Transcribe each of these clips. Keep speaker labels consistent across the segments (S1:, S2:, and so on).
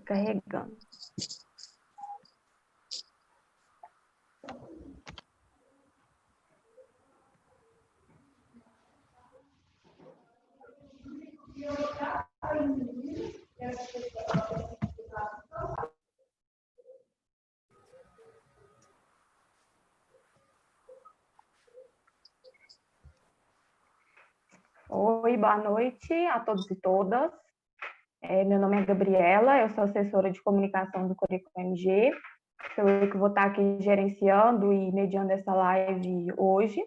S1: carregando. Oi, boa noite a todos e todas. Meu nome é Gabriela, eu sou assessora de comunicação do Coreco MG. Sou eu que vou estar aqui gerenciando e mediando essa live hoje.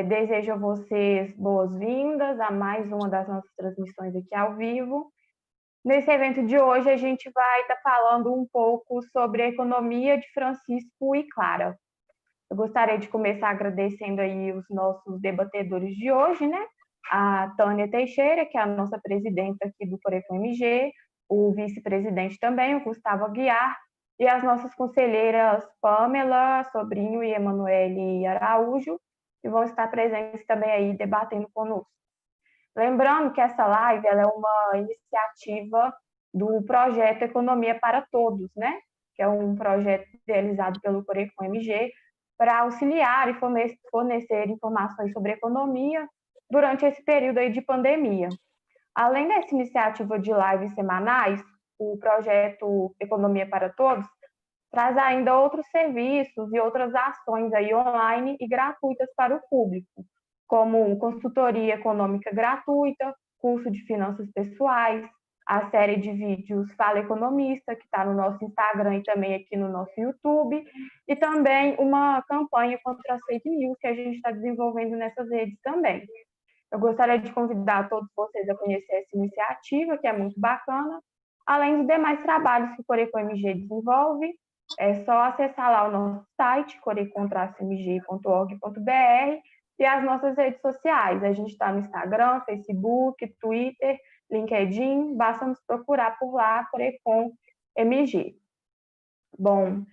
S1: Desejo a vocês boas-vindas a mais uma das nossas transmissões aqui ao vivo. Nesse evento de hoje, a gente vai estar falando um pouco sobre a economia de Francisco e Clara. Eu gostaria de começar agradecendo aí os nossos debatedores de hoje, né? A Tânia Teixeira, que é a nossa presidenta aqui do Coreco MG, o vice-presidente também, o Gustavo Aguiar, e as nossas conselheiras Pamela Sobrinho e Emanuele Araújo, que vão estar presentes também aí debatendo conosco. Lembrando que essa live ela é uma iniciativa do projeto Economia para Todos, né? Que é um projeto realizado pelo Coreco MG para auxiliar e fornecer informações sobre economia durante esse período aí de pandemia. Além dessa iniciativa de lives semanais, o projeto Economia para Todos traz ainda outros serviços e outras ações aí online e gratuitas para o público, como consultoria econômica gratuita, curso de finanças pessoais, a série de vídeos Fala Economista, que está no nosso Instagram e também aqui no nosso YouTube, e também uma campanha contra as fake news que a gente está desenvolvendo nessas redes também. Eu gostaria de convidar todos vocês a conhecer essa iniciativa, que é muito bacana, além dos demais trabalhos que o Coreco MG desenvolve. É só acessar lá o nosso site, corecon-mg.org.br, e as nossas redes sociais. A gente está no Instagram, Facebook, Twitter, LinkedIn, basta nos procurar por lá, Corecon MG. Bom,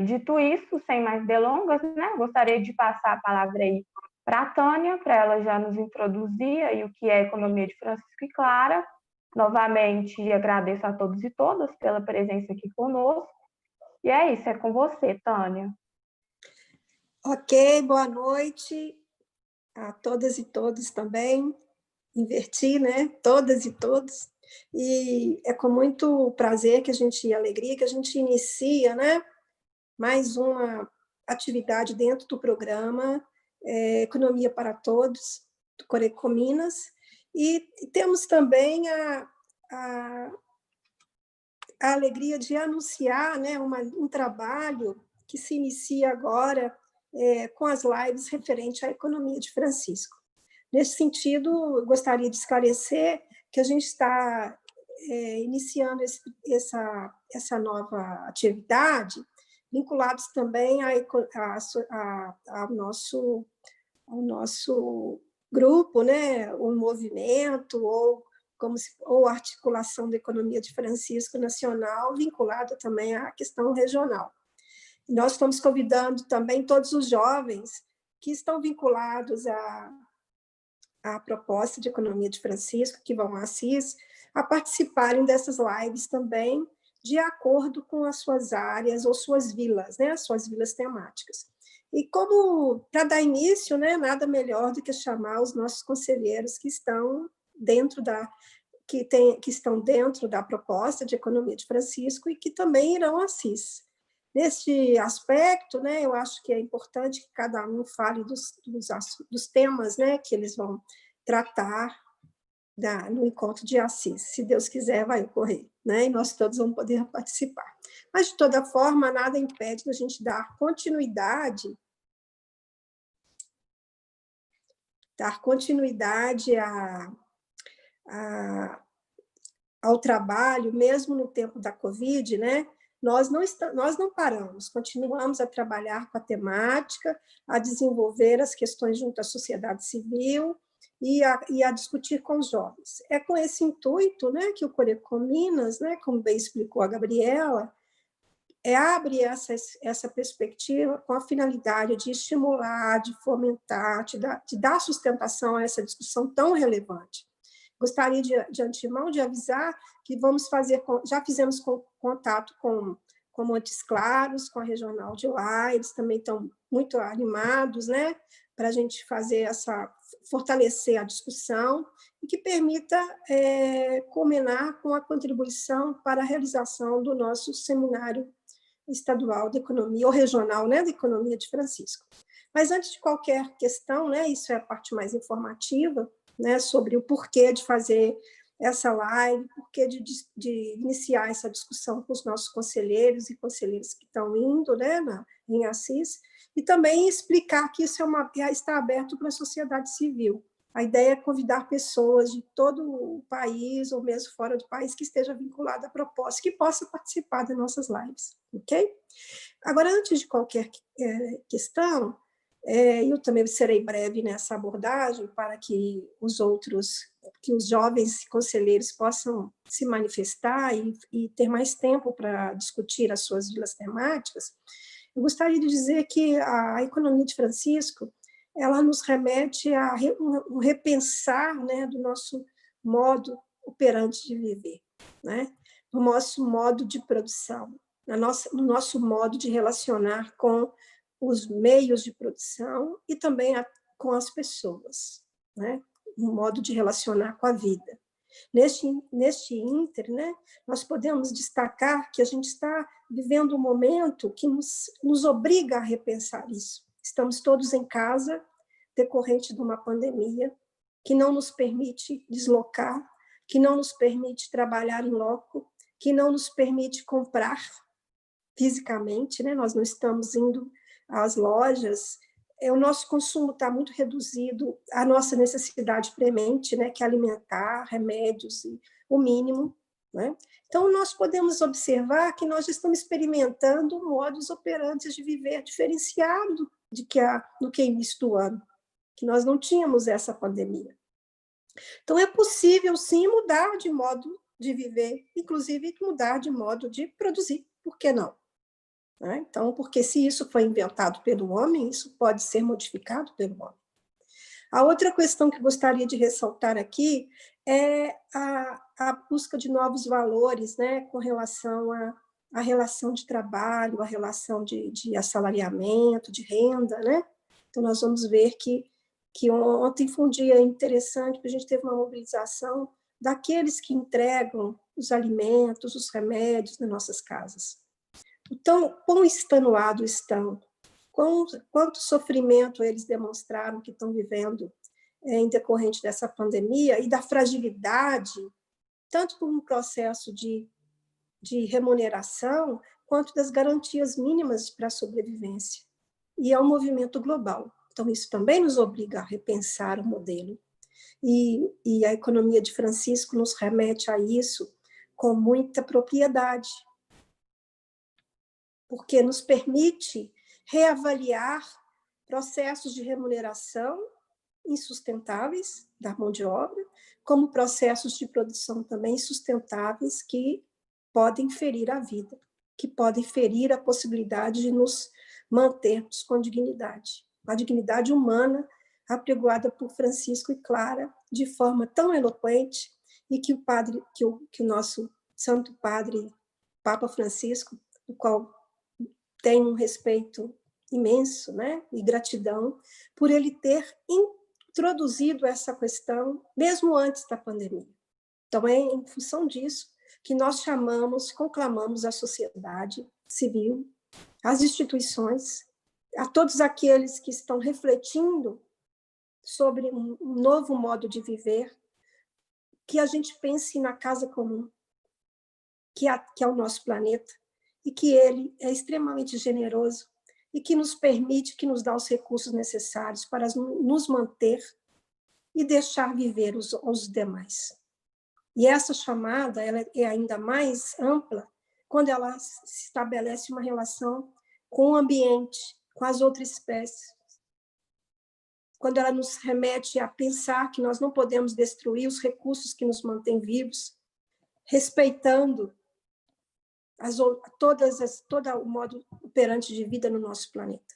S1: dito isso, sem mais delongas, né, gostaria de passar a palavra aí para a Tânia, para ela já nos introduzir aí o que é a economia de Francisco e Clara. Novamente, agradeço a todos e todas pela presença aqui conosco. E é isso, é com você, Tânia.
S2: Ok, boa noite a todas e todos também. Inverti, né? Todas e todos. E é com muito prazer e alegria que a gente inicia, né? Mais uma atividade dentro do programa Economia para Todos, do Coreco Minas. E temos também a alegria de anunciar, né, um trabalho que se inicia agora com as lives referente à economia de Francisco. Nesse sentido, eu gostaria de esclarecer que a gente está iniciando essa nova atividade, vinculados também ao nosso grupo, né, o movimento, ou articulação da economia de Francisco Nacional, vinculada também à questão regional. Nós estamos convidando também todos os jovens que estão vinculados à proposta de economia de Francisco, que vão a Assis, a participarem dessas lives também, de acordo com as suas áreas ou suas vilas, né, as suas vilas temáticas. E como, para dar início, né, nada melhor do que chamar os nossos conselheiros que estão dentro da proposta de economia de Francisco e que também irão a Assis. Neste aspecto, né, eu acho que é importante que cada um fale dos temas, né, que eles vão tratar no encontro de Assis. Se Deus quiser, vai ocorrer, né, e nós todos vamos poder participar. Mas, de toda forma, nada impede da gente dar continuidade ao trabalho, mesmo no tempo da Covid, né? Nós não paramos, continuamos a trabalhar com a temática, a desenvolver as questões junto à sociedade civil e a discutir com os jovens. É com esse intuito, né, que o Coreco Minas, né, como bem explicou a Gabriela, abre essa perspectiva com a finalidade de estimular, de fomentar, de dar sustentação a essa discussão tão relevante. Gostaria de antemão de avisar que vamos fazer, já fizemos contato com Montes Claros, com a Regional de lá, eles também estão muito animados, né, para a gente fazer fortalecer a discussão e que permita culminar com a contribuição para a realização do nosso seminário estadual de economia, ou regional, né, de economia de Francisco. Mas antes de qualquer questão, né, isso é a parte mais informativa, né, sobre o porquê de fazer essa live, porquê de iniciar essa discussão com os nossos conselheiros e conselheiras que estão indo, né, em Assis, e também explicar que isso está aberto para a sociedade civil. A ideia é convidar pessoas de todo o país, ou mesmo fora do país, que esteja vinculada à proposta, que possa participar das nossas lives, ok? Agora, antes de qualquer questão, eu também serei breve nessa abordagem para que os jovens conselheiros possam se manifestar e ter mais tempo para discutir as suas vilas temáticas. Eu gostaria de dizer que a economia de Francisco, ela nos remete a um repensar, né, do nosso modo operante de viver, né, do nosso modo de produção, no nosso modo de relacionar com os meios de produção e também com as pessoas, né, um modo de relacionar com a vida. Neste ínter, né, nós podemos destacar que a gente está vivendo um momento que nos obriga a repensar isso. Estamos todos em casa, decorrente de uma pandemia, que não nos permite deslocar, que não nos permite trabalhar em loco, que não nos permite comprar fisicamente, né? Nós não estamos indo às lojas, o nosso consumo está muito reduzido, a nossa necessidade premente, né, que é alimentar, remédios, e o mínimo, né? Então, nós podemos observar que nós estamos experimentando modos operantes de viver diferenciado do que início do ano, que nós não tínhamos essa pandemia. Então, é possível, sim, mudar de modo de viver, inclusive mudar de modo de produzir, por que não? Então, porque se isso foi inventado pelo homem, isso pode ser modificado pelo homem. A outra questão que gostaria de ressaltar aqui é a busca de novos valores, né, com relação à relação de trabalho, à relação de assalariamento, de renda, né? Então, nós vamos ver que ontem foi um dia interessante, porque a gente teve uma mobilização daqueles que entregam os alimentos, os remédios nas nossas casas. Então, quão extenuados estão, quanto sofrimento eles demonstraram que estão vivendo em decorrente dessa pandemia e da fragilidade, tanto por um processo de remuneração, quanto das garantias mínimas para a sobrevivência. E é um movimento global. Então, isso também nos obriga a repensar o modelo. E a economia de Francisco nos remete a isso com muita propriedade, porque nos permite reavaliar processos de remuneração insustentáveis da mão de obra, como processos de produção também insustentáveis que podem ferir a vida, que podem ferir a possibilidade de nos mantermos com dignidade. A dignidade humana apregoada por Francisco e Clara de forma tão eloquente e que o nosso Santo Padre, Papa Francisco, do qual tem um respeito imenso, né, e gratidão por ele ter introduzido essa questão mesmo antes da pandemia. Então, é em função disso que nós conclamamos a sociedade civil, as instituições, a todos aqueles que estão refletindo sobre um novo modo de viver, que a gente pense na casa comum, que é o nosso planeta, e que ele é extremamente generoso e que nos permite, que nos dá os recursos necessários para nos manter e deixar viver os demais. E essa chamada ela é ainda mais ampla quando ela se estabelece uma relação com o ambiente, com as outras espécies. Quando ela nos remete a pensar que nós não podemos destruir os recursos que nos mantêm vivos, respeitando todo o modo operante de vida no nosso planeta.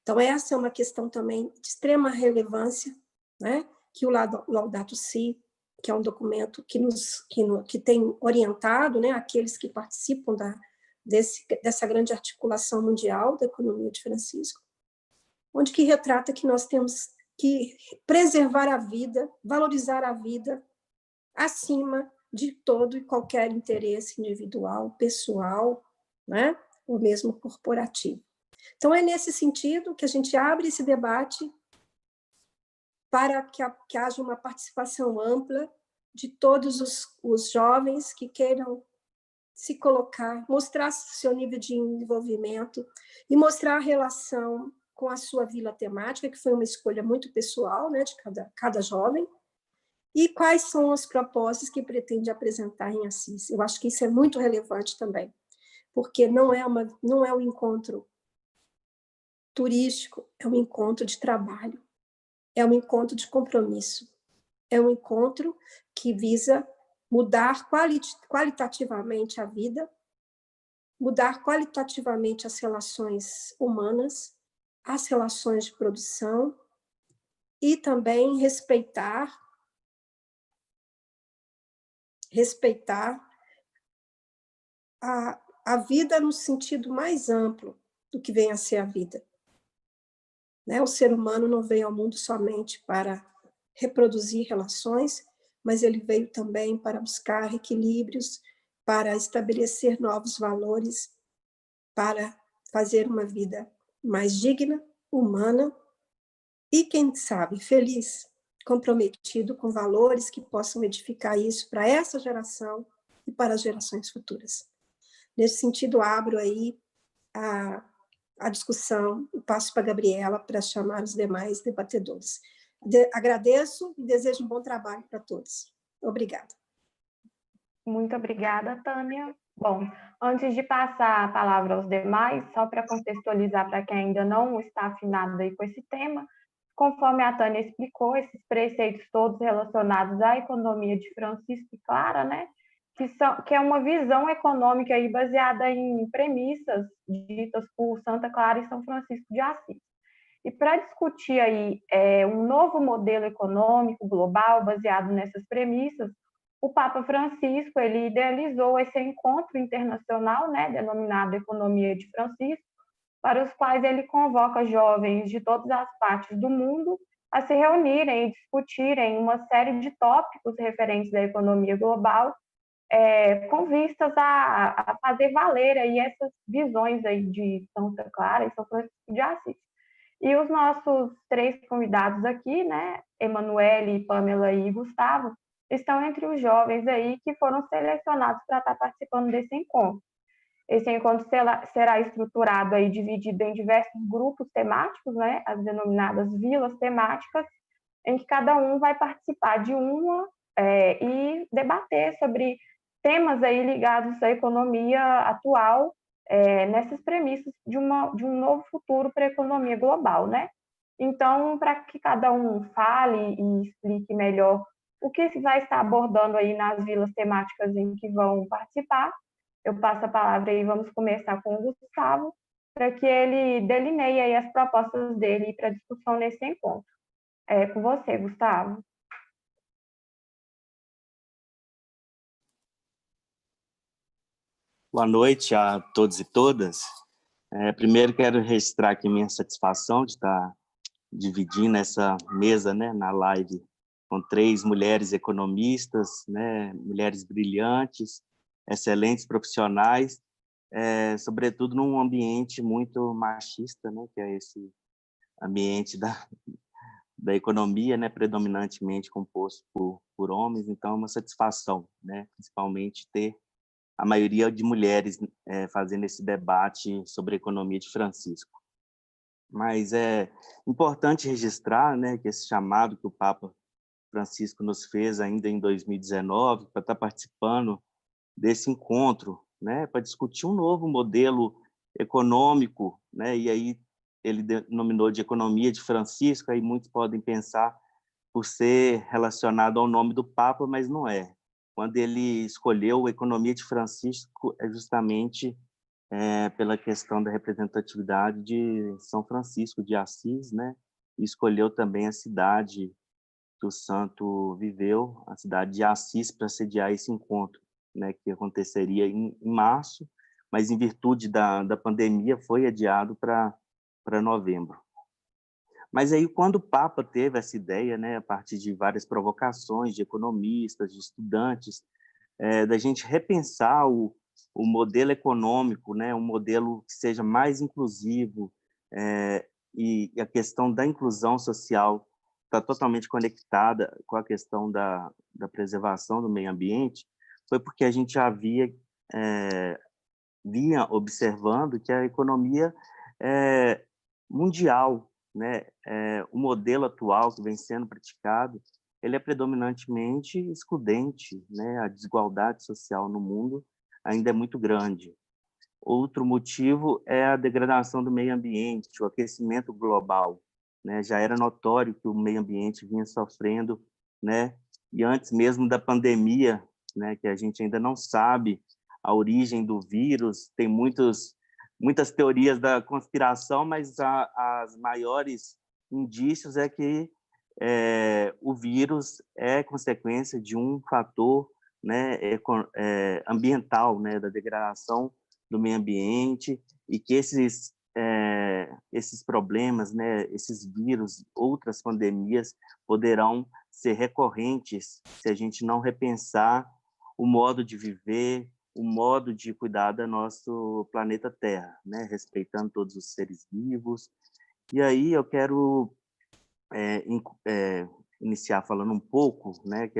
S2: Então, essa é uma questão também de extrema relevância, né, que o Laudato Si que é um documento que tem orientado, né, aqueles que participam dessa grande articulação mundial da economia de Francisco, onde que retrata que nós temos que preservar a vida, valorizar a vida acima de todo e qualquer interesse individual, pessoal, né, ou mesmo corporativo. Então, é nesse sentido que a gente abre esse debate para que haja uma participação ampla de todos os jovens que queiram se colocar, mostrar seu nível de envolvimento e mostrar a relação com a sua vila temática, que foi uma escolha muito pessoal, né, de cada jovem, e quais são as propostas que pretende apresentar em Assis. Eu acho que isso é muito relevante também, porque não é um encontro turístico, é um encontro de trabalho, é um encontro de compromisso, é um encontro que visa mudar qualitativamente a vida, mudar qualitativamente as relações humanas, as relações de produção e também respeitar a vida no sentido mais amplo do que vem a ser a vida. Né? O ser humano não veio ao mundo somente para reproduzir relações, mas ele veio também para buscar equilíbrios, para estabelecer novos valores, para fazer uma vida mais digna, humana e, quem sabe, feliz, comprometido com valores que possam edificar isso para essa geração e para as gerações futuras. Nesse sentido, abro aí a discussão e passo para a Gabriela para chamar os demais debatedores. Agradeço e desejo um bom trabalho para todos. Obrigada.
S1: Muito obrigada, Tânia. Bom, antes de passar a palavra aos demais, só para contextualizar para quem ainda não está afinado aí com esse tema, conforme a Tânia explicou, esses preceitos todos relacionados à economia de Francisco e Clara, né, que é uma visão econômica aí baseada em premissas ditas por Santa Clara e São Francisco de Assis. E para discutir aí um novo modelo econômico global baseado nessas premissas, o Papa Francisco ele idealizou esse encontro internacional, né, denominado Economia de Francisco, para os quais ele convoca jovens de todas as partes do mundo a se reunirem e discutirem uma série de tópicos referentes à economia global, com vistas a fazer valer aí essas visões aí de Santa Clara e São Francisco de Assis. E os nossos três convidados aqui, né, Emanuele, Pamela e Gustavo, estão entre os jovens aí que foram selecionados para estar participando desse encontro. Esse encontro será estruturado aí, dividido em diversos grupos temáticos, né, as denominadas vilas temáticas, em que cada um vai participar de uma e debater sobre temas aí ligados à economia atual, nessas premissas de um novo futuro para a economia global, né? Então, para que cada um fale e explique melhor o que se vai estar abordando aí nas vilas temáticas em que vão participar, eu passo a palavra e vamos começar com o Gustavo, para que ele delineie aí as propostas dele para discussão nesse encontro. É com você, Gustavo.
S3: Boa noite a todos e todas. Primeiro quero registrar aqui minha satisfação de estar dividindo essa mesa, né, na live com três mulheres economistas, né, mulheres brilhantes, excelentes profissionais, sobretudo num ambiente muito machista, né, que é esse ambiente da economia, né, predominantemente composto por homens. Então é uma satisfação, né, principalmente ter a maioria de mulheres fazendo esse debate sobre a economia de Francisco. Mas é importante registrar, né, que esse chamado que o Papa Francisco nos fez ainda em 2019 para estar participando desse encontro, né, para discutir um novo modelo econômico, né, e aí ele denominou de economia de Francisco, aí muitos podem pensar por ser relacionado ao nome do Papa, mas não é. Quando ele escolheu a economia de Francisco, é justamente pela questão da representatividade de São Francisco de Assis, né? E escolheu também a cidade que o santo viveu, a cidade de Assis, para sediar esse encontro, né, que aconteceria em março, mas em virtude da pandemia foi adiado para novembro. Mas aí, quando o Papa teve essa ideia, né, a partir de várias provocações de economistas, de estudantes, da gente repensar o modelo econômico, né, um modelo que seja mais inclusivo, e a questão da inclusão social está totalmente conectada com a questão da preservação do meio ambiente, foi porque a gente já vinha observando que a economia mundial, né, o modelo atual que vem sendo praticado, ele é predominantemente excludente, né? A desigualdade social no mundo ainda é muito grande. Outro motivo é a degradação do meio ambiente, o aquecimento global, né? Já era notório que o meio ambiente vinha sofrendo, né? E antes mesmo da pandemia, né? Que a gente ainda não sabe a origem do vírus, tem muitas teorias da conspiração, mas as maiores indícios é que o vírus é consequência de um fator, né, ambiental, né, da degradação do meio ambiente, e que esses problemas, né, esses vírus, outras pandemias poderão ser recorrentes se a gente não repensar o modo de viver, o modo de cuidar do nosso planeta Terra, né, respeitando todos os seres vivos. E aí eu quero iniciar falando um pouco, né, que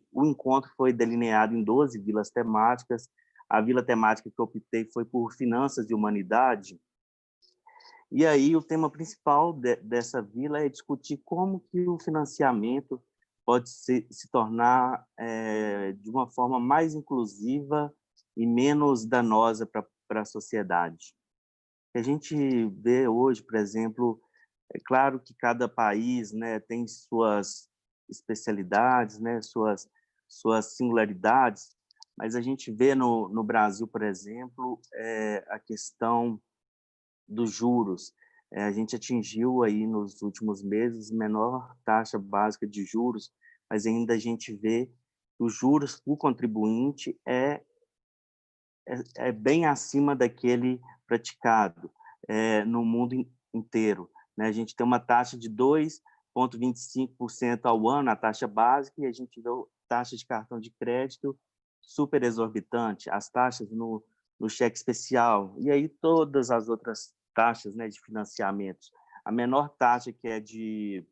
S3: o encontro foi delineado em 12 vilas temáticas. A vila temática que eu optei foi por finanças e humanidade. E aí o tema principal dessa vila é discutir como que o financiamento pode se tornar de uma forma mais inclusiva e menos danosa para a sociedade. A gente vê hoje, por exemplo, é claro que cada país, né, tem suas especialidades, né, suas singularidades, mas a gente vê no Brasil, por exemplo, a questão dos juros. A gente atingiu aí nos últimos meses a menor taxa básica de juros, mas ainda a gente vê que os juros por contribuinte é bem acima daquele praticado no mundo inteiro, né? A gente tem uma taxa de 2,25% ao ano, a taxa básica, e a gente vê a taxa de cartão de crédito super exorbitante, as taxas no cheque especial, e aí todas as outras taxas, né, de financiamentos. A menor taxa, que é de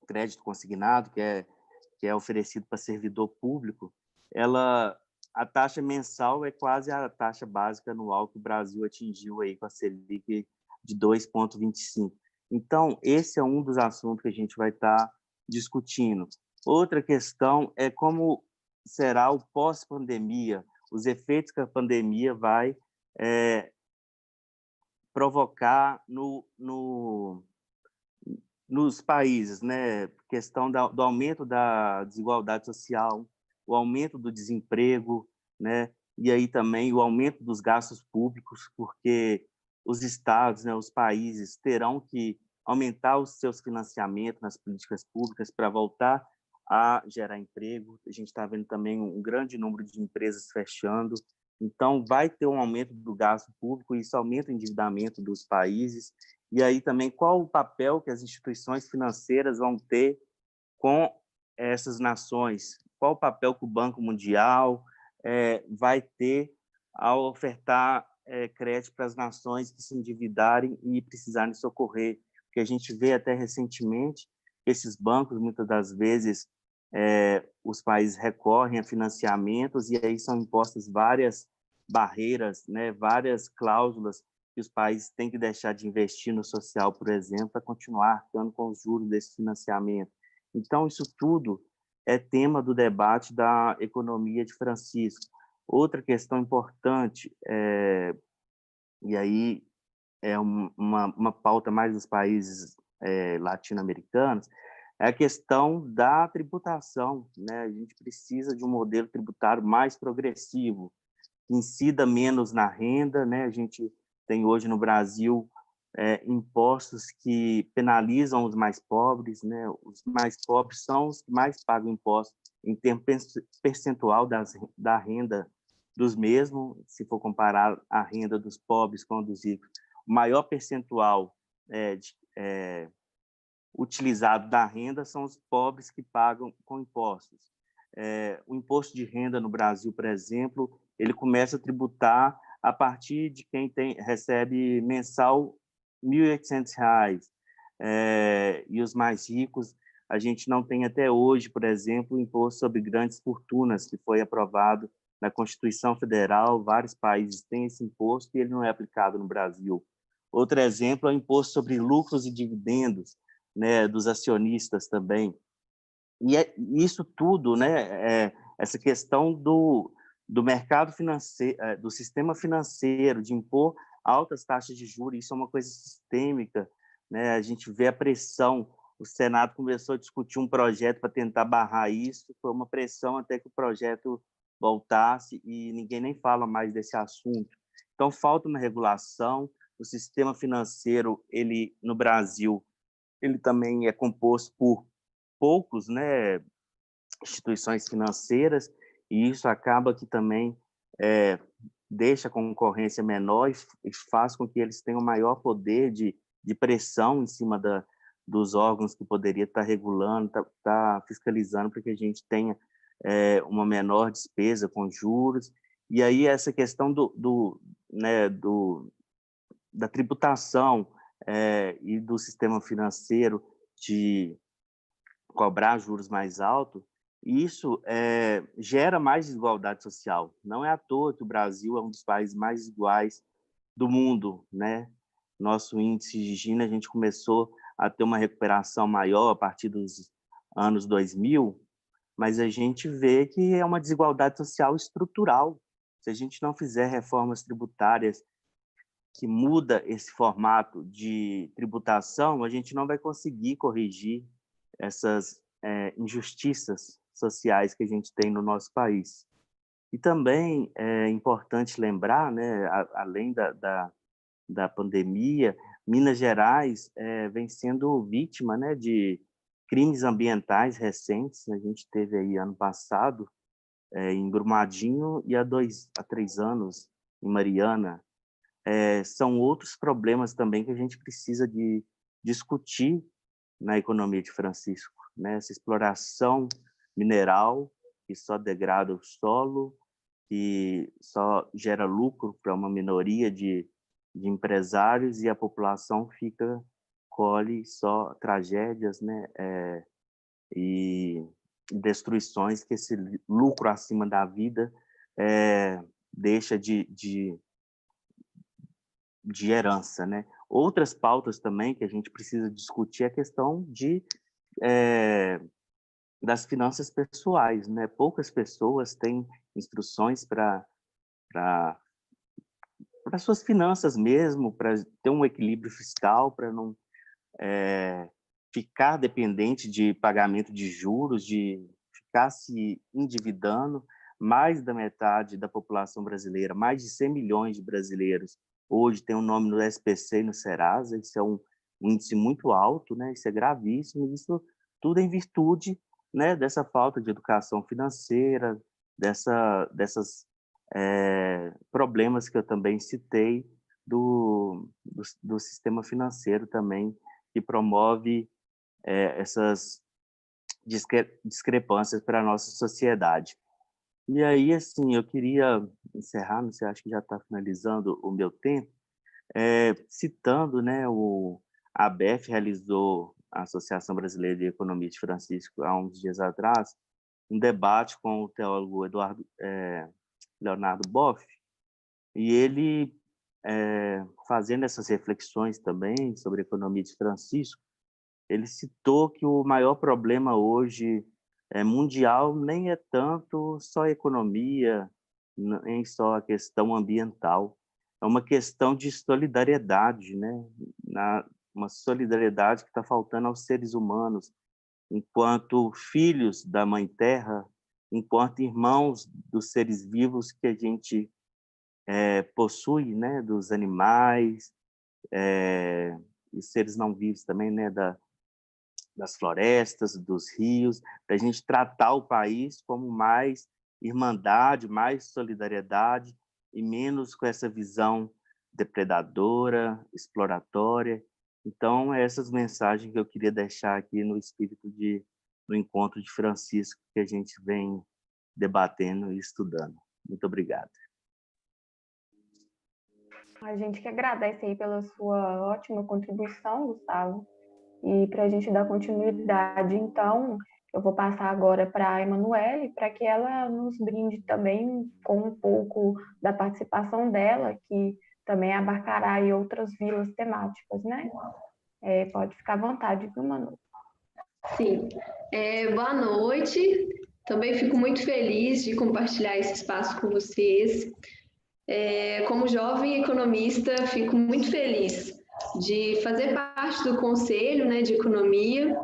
S3: crédito consignado, que é oferecido para servidor público, a taxa mensal é quase a taxa básica anual que o Brasil atingiu aí com a Selic de 2,25. Então, esse é um dos assuntos que a gente vai estar discutindo. Outra questão é como será o pós-pandemia, os efeitos que a pandemia vai provocar nos países, né? Questão do aumento da desigualdade social, o aumento do desemprego, né? E aí também o aumento dos gastos públicos, porque os estados, né, os países terão que aumentar os seus financiamentos nas políticas públicas para voltar a gerar emprego. A gente está vendo também um grande número de empresas fechando. Então, vai ter um aumento do gasto público e isso aumenta o endividamento dos países. E aí também qual o papel que as instituições financeiras vão ter com essas nações? Qual o papel que o Banco Mundial vai ter ao ofertar crédito para as nações que se endividarem e precisarem socorrer? Porque a gente vê até recentemente que esses bancos, muitas das vezes, os países recorrem a financiamentos e aí são impostas várias barreiras, né, várias cláusulas que os países têm que deixar de investir no social, por exemplo, para continuar arcando com os juros desse financiamento. Então, isso tudo é tema do debate da economia de Francisco. Outra questão importante, e aí é uma pauta mais dos países latino-americanos, é a questão da tributação, né? A gente precisa de um modelo tributário mais progressivo, que incida menos na renda, né? A gente tem hoje no Brasil impostos que penalizam os mais pobres, né? Os mais pobres são os que mais pagam impostos em termos percentual da renda dos mesmos, se for comparar a renda dos pobres com a dos ricos. O maior percentual utilizado da renda são os pobres que pagam com impostos. O imposto de renda no Brasil, por exemplo, ele começa a tributar a partir de quem recebe mensal R$ 1.800. E os mais ricos, a gente não tem até hoje, por exemplo, o imposto sobre grandes fortunas, que foi aprovado na Constituição Federal. Vários países têm esse imposto e ele não é aplicado no Brasil. Outro exemplo é o imposto sobre lucros e dividendos, né, dos acionistas também. E isso tudo, né, essa questão do mercado financeiro, do sistema financeiro, de impor altas taxas de juros, isso é uma coisa sistêmica, né? A gente vê a pressão. O Senado começou a discutir um projeto para tentar barrar isso, foi uma pressão até que o projeto voltasse e ninguém nem fala mais desse assunto. Então, falta uma regulação. O sistema financeiro, ele no Brasil, ele também é composto por poucos, né, instituições financeiras, e isso acaba que também deixa a concorrência menor e faz com que eles tenham maior poder de pressão em cima dos órgãos que poderia estar regulando, estar fiscalizando, para que a gente tenha uma menor despesa com juros. E aí essa questão da tributação e do sistema financeiro de cobrar juros mais altos, isso gera mais desigualdade social. Não é à toa que o Brasil é um dos países mais desiguais do mundo, né? Nosso índice de Gini, a gente começou a ter uma recuperação maior a partir dos anos 2000, mas a gente vê que é uma desigualdade social estrutural. Se a gente não fizer reformas tributárias que muda esse formato de tributação, a gente não vai conseguir corrigir essas injustiças sociais que a gente tem no nosso país. E também é importante lembrar, né, além da pandemia, Minas Gerais vem sendo vítima, né, de crimes ambientais recentes. A gente teve aí ano passado em Brumadinho e há 3 anos em Mariana. São outros problemas também que a gente precisa de discutir na economia de Francisco, né? Essa exploração mineral que só degrada o solo, que só gera lucro para uma minoria de empresários, e a população colhe só tragédias, né? E destruições que esse lucro acima da vida deixa de herança, né? Outras pautas também que a gente precisa discutir é a questão das finanças pessoais, né? Poucas pessoas têm instruções para suas finanças mesmo, para ter um equilíbrio fiscal, para não ficar dependente de pagamento de juros, de ficar se endividando. Mais da metade da população brasileira, mais de 100 milhões de brasileiros, hoje tem um nome no SPC e no Serasa. Isso é um índice muito alto, né? Isso é gravíssimo. Isso tudo em virtude, né, dessa falta de educação financeira, desses problemas que eu também citei do sistema financeiro também, que promove essas discrepâncias para a nossa sociedade. E aí, assim, eu queria encerrar, não sei, acho que já está finalizando o meu tempo, citando, né, a ABEF realizou, a Associação Brasileira de Economia de Francisco, há uns dias atrás, um debate com o teólogo Leonardo Boff, e ele, fazendo essas reflexões também sobre a economia de Francisco, ele citou que o maior problema hoje mundial nem é tanto só a economia, nem só a questão ambiental, é uma questão de solidariedade, né? Uma solidariedade que está faltando aos seres humanos, enquanto filhos da Mãe Terra, enquanto irmãos dos seres vivos que a gente possui, né? Dos animais, e seres não vivos também, né, das florestas, dos rios, da gente tratar o país como mais irmandade, mais solidariedade e menos com essa visão depredadora, exploratória. Então, essas mensagens que eu queria deixar aqui no espírito do encontro de Francisco que a gente vem debatendo e estudando. Muito obrigado.
S1: A gente que agradece aí pela sua ótima contribuição, Gustavo. E para a gente dar continuidade, então, eu vou passar agora para a Emanuele, para que ela nos brinde também com um pouco da participação dela, que também abarcará aí outras vilas temáticas, né? Pode ficar à vontade, viu, Manu?
S4: Sim. Boa noite. Também fico muito feliz de compartilhar esse espaço com vocês. Como jovem economista, fico muito feliz de fazer parte do Conselho, né, de Economia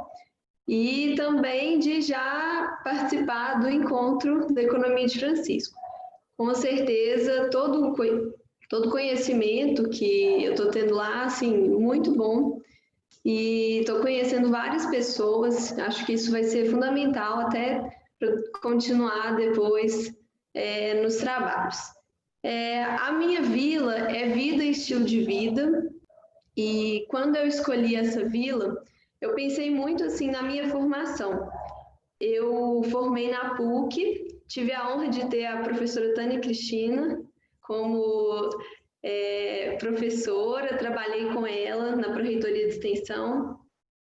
S4: e também de já participar do encontro da Economia de Francisco. Com certeza, todo conhecimento que eu estou tendo lá, assim, muito bom, e estou conhecendo várias pessoas, acho que isso vai ser fundamental até para continuar depois nos trabalhos. A minha vila é Vida e Estilo de Vida, e quando eu escolhi essa vila, eu pensei muito assim na minha formação. Eu formei na PUC, tive a honra de ter a professora Tânia Cristina como professora, trabalhei com ela na Pró-Reitoria de Extensão,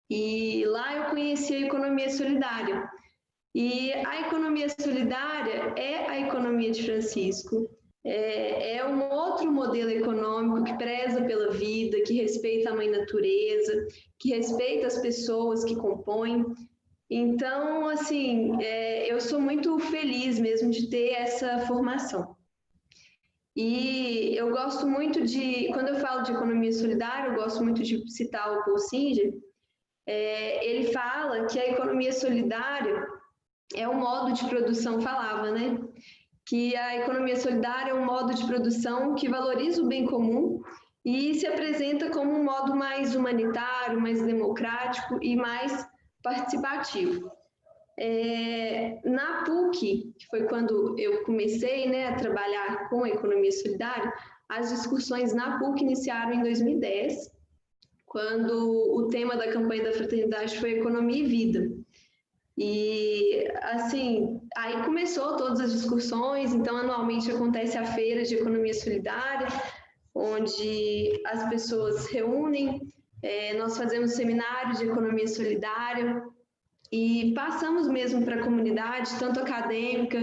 S4: e lá eu conheci a economia solidária. E a economia solidária é a economia de Francisco. É um outro modelo econômico que preza pela vida, que respeita a mãe natureza, que respeita as pessoas que compõem. Então, assim, eu sou muito feliz mesmo de ter essa formação. E eu gosto muito quando eu falo de economia solidária, eu gosto muito de citar o Paul Singer. Ele fala que a economia solidária é um modo de produção, falava, né? Que a economia solidária é um modo de produção que valoriza o bem comum e se apresenta como um modo mais humanitário, mais democrático e mais participativo. Na PUC, que foi quando eu comecei, né, a trabalhar com a economia solidária, as discussões na PUC iniciaram em 2010, quando o tema da campanha da fraternidade foi Economia e Vida. E, assim, aí começou todas as discussões, então anualmente acontece a Feira de Economia Solidária, onde as pessoas reúnem, nós fazemos seminário de economia solidária e passamos mesmo para a comunidade, tanto acadêmica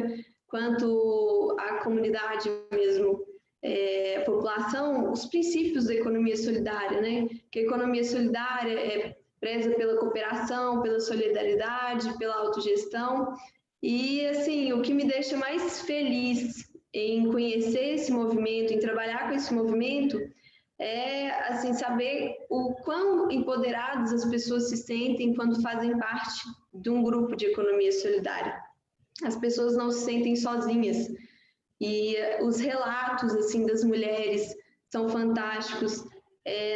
S4: quanto a comunidade mesmo, a população, os princípios da economia solidária, né? Que a economia solidária preza pela cooperação, pela solidariedade, pela autogestão. E, assim, o que me deixa mais feliz em conhecer esse movimento, em trabalhar com esse movimento, assim, saber o quão empoderadas as pessoas se sentem quando fazem parte de um grupo de economia solidária. As pessoas não se sentem sozinhas. E os relatos, assim, das mulheres são fantásticos.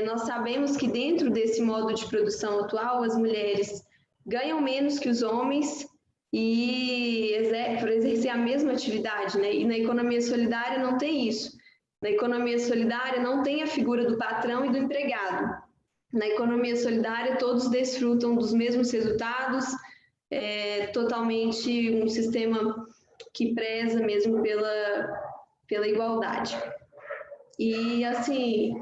S4: Nós sabemos que dentro desse modo de produção atual, as mulheres ganham menos que os homens e por exercer a mesma atividade, né? E na economia solidária não tem isso. Na economia solidária não tem a figura do patrão e do empregado. Na economia solidária todos desfrutam dos mesmos resultados, totalmente um sistema que preza mesmo pela igualdade. E, assim,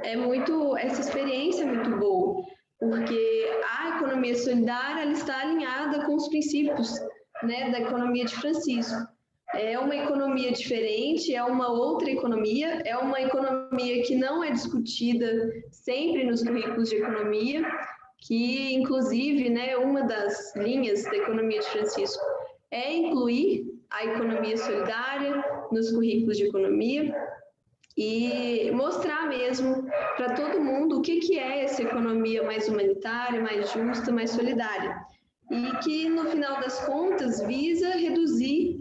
S4: essa experiência é muito boa, porque a economia solidária ela está alinhada com os princípios, né, da economia de Francisco. É uma economia diferente, é uma outra economia, é uma economia que não é discutida sempre nos currículos de economia, que, inclusive, né, uma das linhas da economia de Francisco é incluir a economia solidária nos currículos de economia e mostrar mesmo para todo mundo o que é essa economia mais humanitária, mais justa, mais solidária. E que, no final das contas, visa reduzir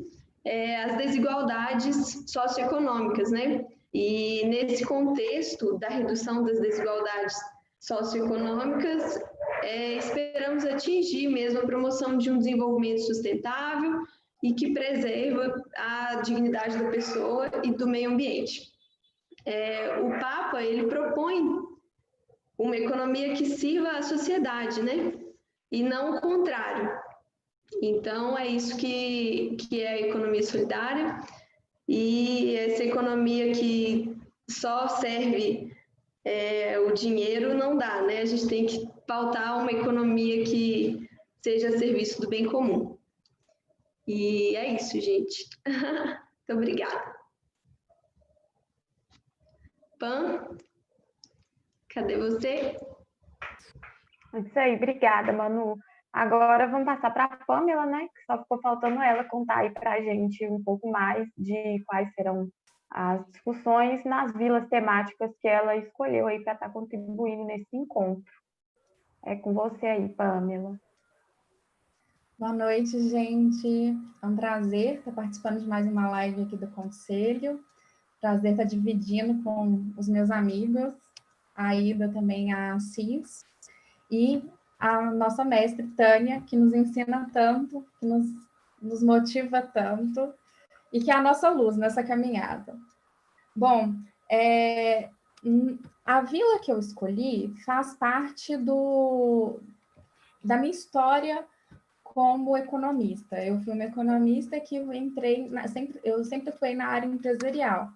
S4: as desigualdades socioeconômicas, né? E nesse contexto da redução das desigualdades socioeconômicas, esperamos atingir mesmo a promoção de um desenvolvimento sustentável e que preserva a dignidade da pessoa e do meio ambiente. O Papa, ele propõe uma economia que sirva à sociedade, né? E não o contrário. Então, é isso que é a economia solidária, e essa economia que só serve o dinheiro não dá, né? A gente tem que pautar uma economia que seja a serviço do bem comum. E é isso, gente. Muito obrigada. Pan, cadê você?
S1: Isso aí, obrigada, Manu. Agora vamos passar para a Pamela, né? Que só ficou faltando ela contar aí para a gente um pouco mais de quais serão as discussões nas vilas temáticas que ela escolheu aí para estar contribuindo nesse encontro. É com você aí, Pamela.
S5: Boa noite, gente. É um prazer estar participando de mais uma live aqui do Conselho. Prazer estar dividindo com os meus amigos, a Ida também, a Cis, e a nossa mestre, Tânia, que nos ensina tanto, que nos motiva tanto, e que é a nossa luz nessa caminhada. Bom, a vila que eu escolhi faz parte da minha história como economista. Eu fui uma economista que eu sempre fui na área empresarial.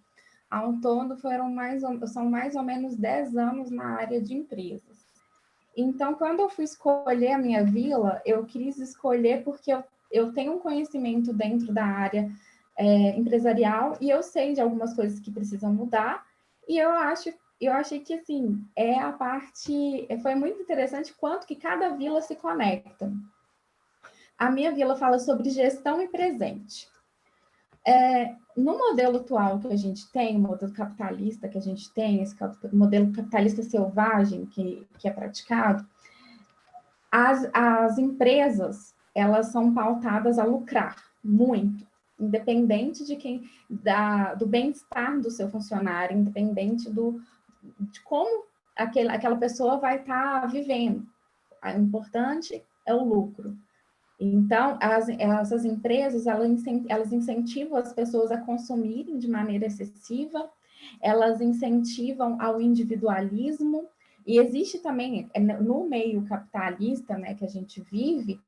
S5: Ao todo, são mais ou menos 10 anos na área de empresas. Então, quando eu fui escolher a minha vila, eu quis escolher porque eu tenho um conhecimento dentro da área empresarial e eu sei de algumas coisas que precisam mudar, e eu achei que, assim, foi muito interessante quanto que cada vila se conecta. A minha vila fala sobre gestão e presente. No modelo atual que a gente tem, o modelo capitalista que a gente tem, esse modelo capitalista selvagem que é praticado, as empresas, elas são pautadas a lucrar muito, independente do bem-estar do seu funcionário, independente de como aquela pessoa vai estar vivendo. O importante é o lucro. Então, essas empresas, elas incentivam as pessoas a consumirem de maneira excessiva, elas incentivam ao individualismo, e existe também, no meio capitalista, né, que a gente vive,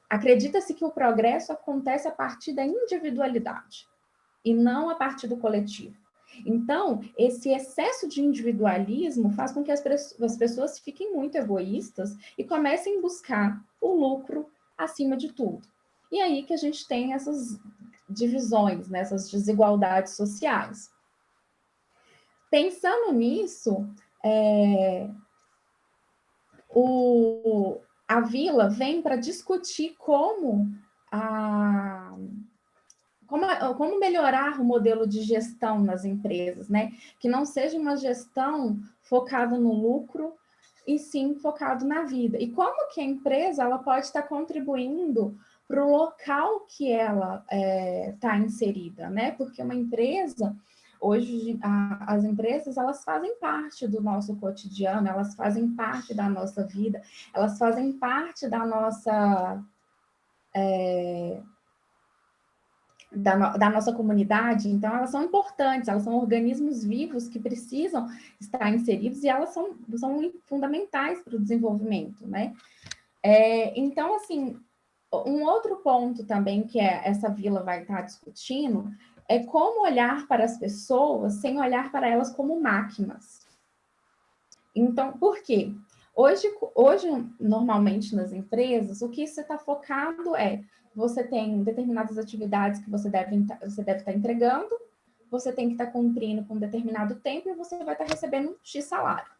S5: acredita-se que o progresso acontece a partir da individualidade, e não a partir do coletivo. Então, esse excesso de individualismo faz com que as pessoas fiquem muito egoístas e comecem a buscar o lucro acima de tudo. E aí que a gente tem essas divisões, né, essas desigualdades sociais. Pensando nisso, a vila vem para discutir como melhorar o modelo de gestão nas empresas, né? Que não seja uma gestão focada no lucro, e sim focado na vida. E como que a empresa ela pode estar contribuindo para o local que ela está inserida, né? Porque uma empresa, hoje, as empresas, elas fazem parte do nosso cotidiano, elas fazem parte da nossa vida, elas fazem parte da nossa... Da nossa comunidade, então elas são importantes, elas são organismos vivos que precisam estar inseridos, e elas são fundamentais para o desenvolvimento, né? Então, assim, um outro ponto também que essa vila vai estar discutindo é como olhar para as pessoas sem olhar para elas como máquinas. Então, por quê? Hoje normalmente nas empresas, o que você está focado você tem determinadas atividades que você deve estar entregando, você tem que estar cumprindo com um determinado tempo e você vai estar recebendo um X salário.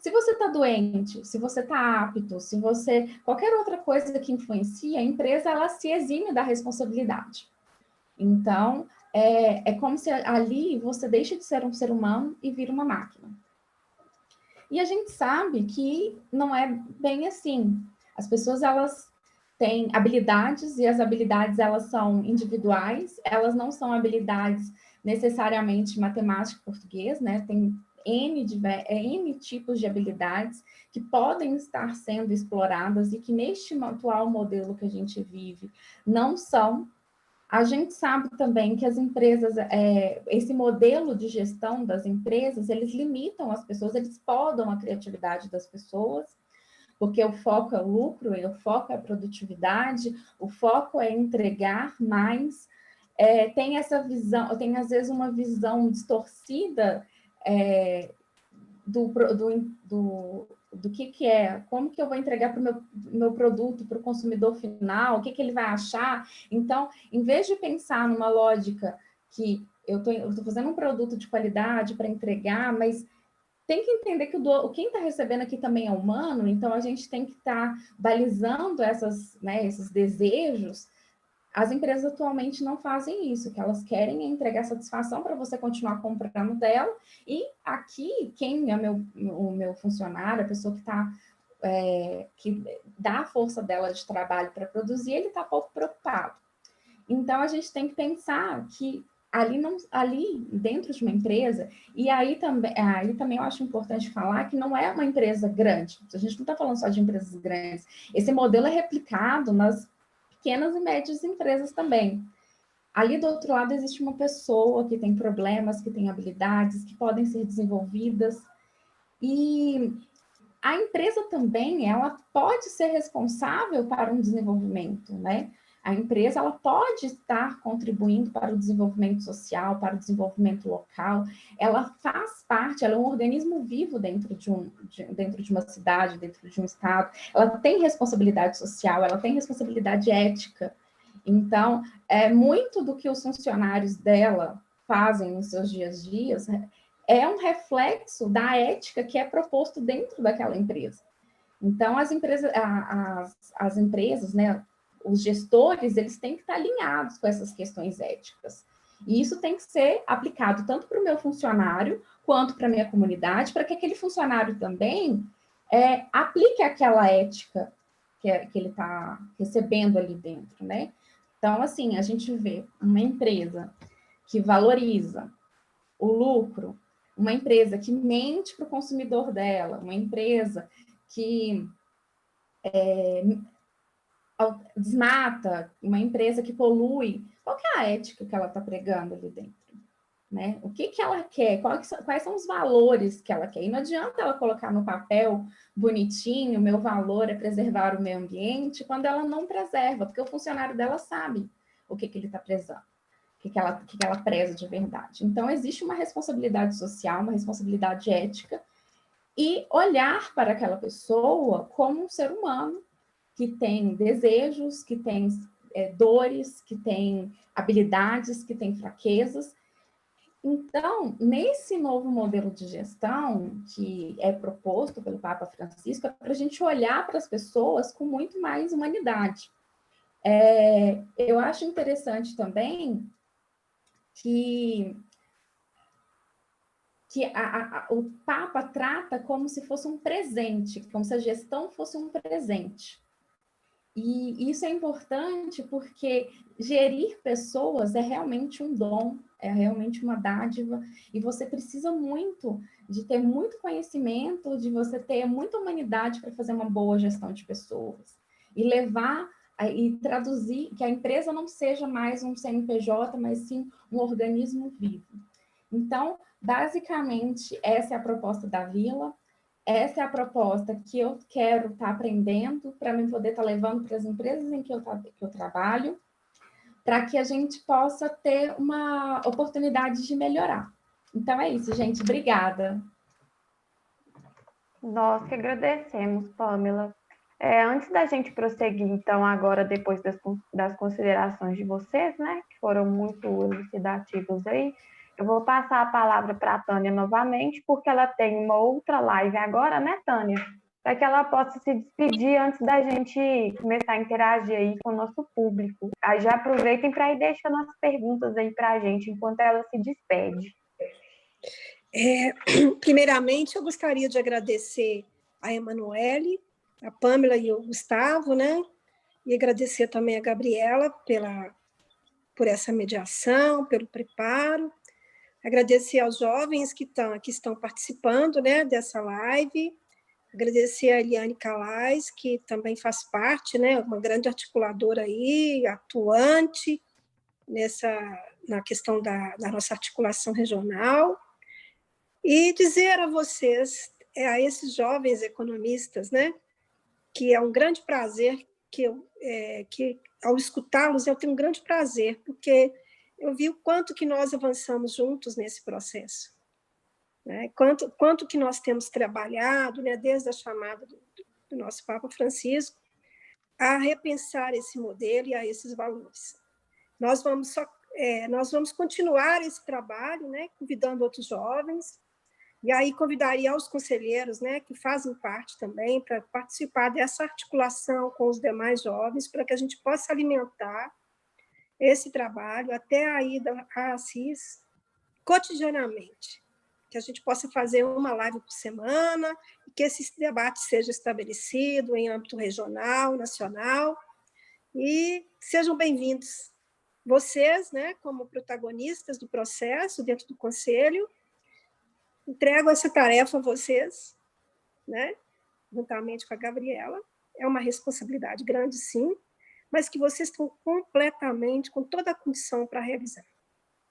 S5: Se você está doente, se você está apto, qualquer outra coisa que influencia, a empresa ela se exime da responsabilidade. Então, é como se ali você deixa de ser um ser humano e vira uma máquina. E a gente sabe que não é bem assim. As pessoas, elas têm habilidades, e as habilidades, elas são individuais, elas não são habilidades necessariamente matemática e português, né? Tem N tipos de habilidades que podem estar sendo exploradas e que neste atual modelo que a gente vive não são. A gente sabe também que as empresas, esse modelo de gestão das empresas, eles limitam as pessoas, eles podam a criatividade das pessoas, porque o foco é o lucro, o foco é a produtividade, o foco é entregar mais. Tem essa visão, tem às vezes uma visão distorcida do que é, como que eu vou entregar para o meu produto, para o consumidor final, o que ele vai achar. Então, em vez de pensar numa lógica que eu estou fazendo um produto de qualidade para entregar, mas tem que entender que quem está recebendo aqui também é humano, então a gente tem que estar balizando esses desejos. As empresas atualmente não fazem isso, que elas querem entregar satisfação para você continuar comprando dela, e aqui, quem é o meu funcionário, a pessoa que dá a força dela de trabalho para produzir, ele está pouco preocupado. Então, a gente tem que pensar que ali dentro de uma empresa, e aí também eu acho importante falar que não é uma empresa grande, a gente não está falando só de empresas grandes, esse modelo é replicado nas pequenas e médias empresas também. Ali do outro lado existe uma pessoa que tem problemas, que tem habilidades, que podem ser desenvolvidas, e a empresa também, ela pode ser responsável para um desenvolvimento, né? A empresa, ela pode estar contribuindo para o desenvolvimento social, para o desenvolvimento local, ela faz parte, ela é um organismo vivo dentro de uma cidade, dentro de um estado, ela tem responsabilidade social, ela tem responsabilidade ética. Então, muito do que os funcionários dela fazem nos seus dias a dias é um reflexo da ética que é proposto dentro daquela empresa. Então, as empresas, né, os gestores, eles têm que estar alinhados com essas questões éticas. E isso tem que ser aplicado tanto para o meu funcionário, quanto para a minha comunidade, para que aquele funcionário também aplique aquela ética que ele está recebendo ali dentro, né? Então, assim, a gente vê uma empresa que valoriza o lucro, uma empresa que mente para o consumidor dela, uma empresa que desmata, uma empresa que polui, qual que é a ética que ela está pregando ali dentro? Né? O que ela quer? Quais são os valores que ela quer? E não adianta ela colocar no papel bonitinho, o meu valor é preservar o meio ambiente, quando ela não preserva, porque o funcionário dela sabe o que ele está prezando, o que ela preza de verdade. Então, existe uma responsabilidade social, uma responsabilidade ética, e olhar para aquela pessoa como um ser humano que tem desejos, que tem dores, que tem habilidades, que tem fraquezas. Então, nesse novo modelo de gestão que é proposto pelo Papa Francisco, é para a gente olhar para as pessoas com muito mais humanidade. Eu acho interessante também que o Papa trata como se fosse um presente, como se a gestão fosse um presente. E isso é importante porque gerir pessoas é realmente um dom, é realmente uma dádiva, e você precisa muito de ter muito conhecimento, de você ter muita humanidade para fazer uma boa gestão de pessoas. E levar e traduzir que a empresa não seja mais um CNPJ, mas sim um organismo vivo. Então, basicamente, essa é a proposta da Vila. Essa é a proposta que eu quero estar aprendendo para mim poder estar levando para as empresas em que eu trabalho, para que a gente possa ter uma oportunidade de melhorar. Então é isso, gente. Obrigada.
S1: Nós que agradecemos, Pamela. Antes da gente prosseguir, então, agora, depois das considerações de vocês, né, que foram muito elucidativas aí, eu vou passar a palavra para a Tânia novamente, porque ela tem uma outra live agora, né, Tânia? Para que ela possa se despedir antes da gente começar a interagir aí com o nosso público. Aí já aproveitem para ir deixando as perguntas aí para a gente enquanto ela se despede.
S2: Primeiramente, eu gostaria de agradecer a Emanuele, a Pamela e o Gustavo, né? E agradecer também a Gabriela por essa mediação, pelo preparo. Agradecer aos jovens que estão participando, né, dessa live. Agradecer a Eliane Calais, que também faz parte, né, uma grande articuladora aí, atuante na questão da nossa articulação regional. E dizer a vocês, a esses jovens economistas, né, que é um grande prazer, que ao escutá-los eu tenho um grande prazer, porque eu vi o quanto que nós avançamos juntos nesse processo, né? Quanto que nós temos trabalhado, né, desde a chamada do nosso Papa Francisco, a repensar esse modelo e a esses valores. Nós vamos continuar esse trabalho, né, convidando outros jovens, e aí convidaria os conselheiros, né, que fazem parte também, para participar dessa articulação com os demais jovens, para que a gente possa alimentar esse trabalho até a ida a Assis cotidianamente, que a gente possa fazer uma live por semana, que esse debate seja estabelecido em âmbito regional, nacional, e sejam bem-vindos. Vocês, né, como protagonistas do processo dentro do Conselho, entrego essa tarefa a vocês, né, juntamente com a Gabriela. É uma responsabilidade grande, sim, mas que vocês estão completamente, com toda a condição para realizar.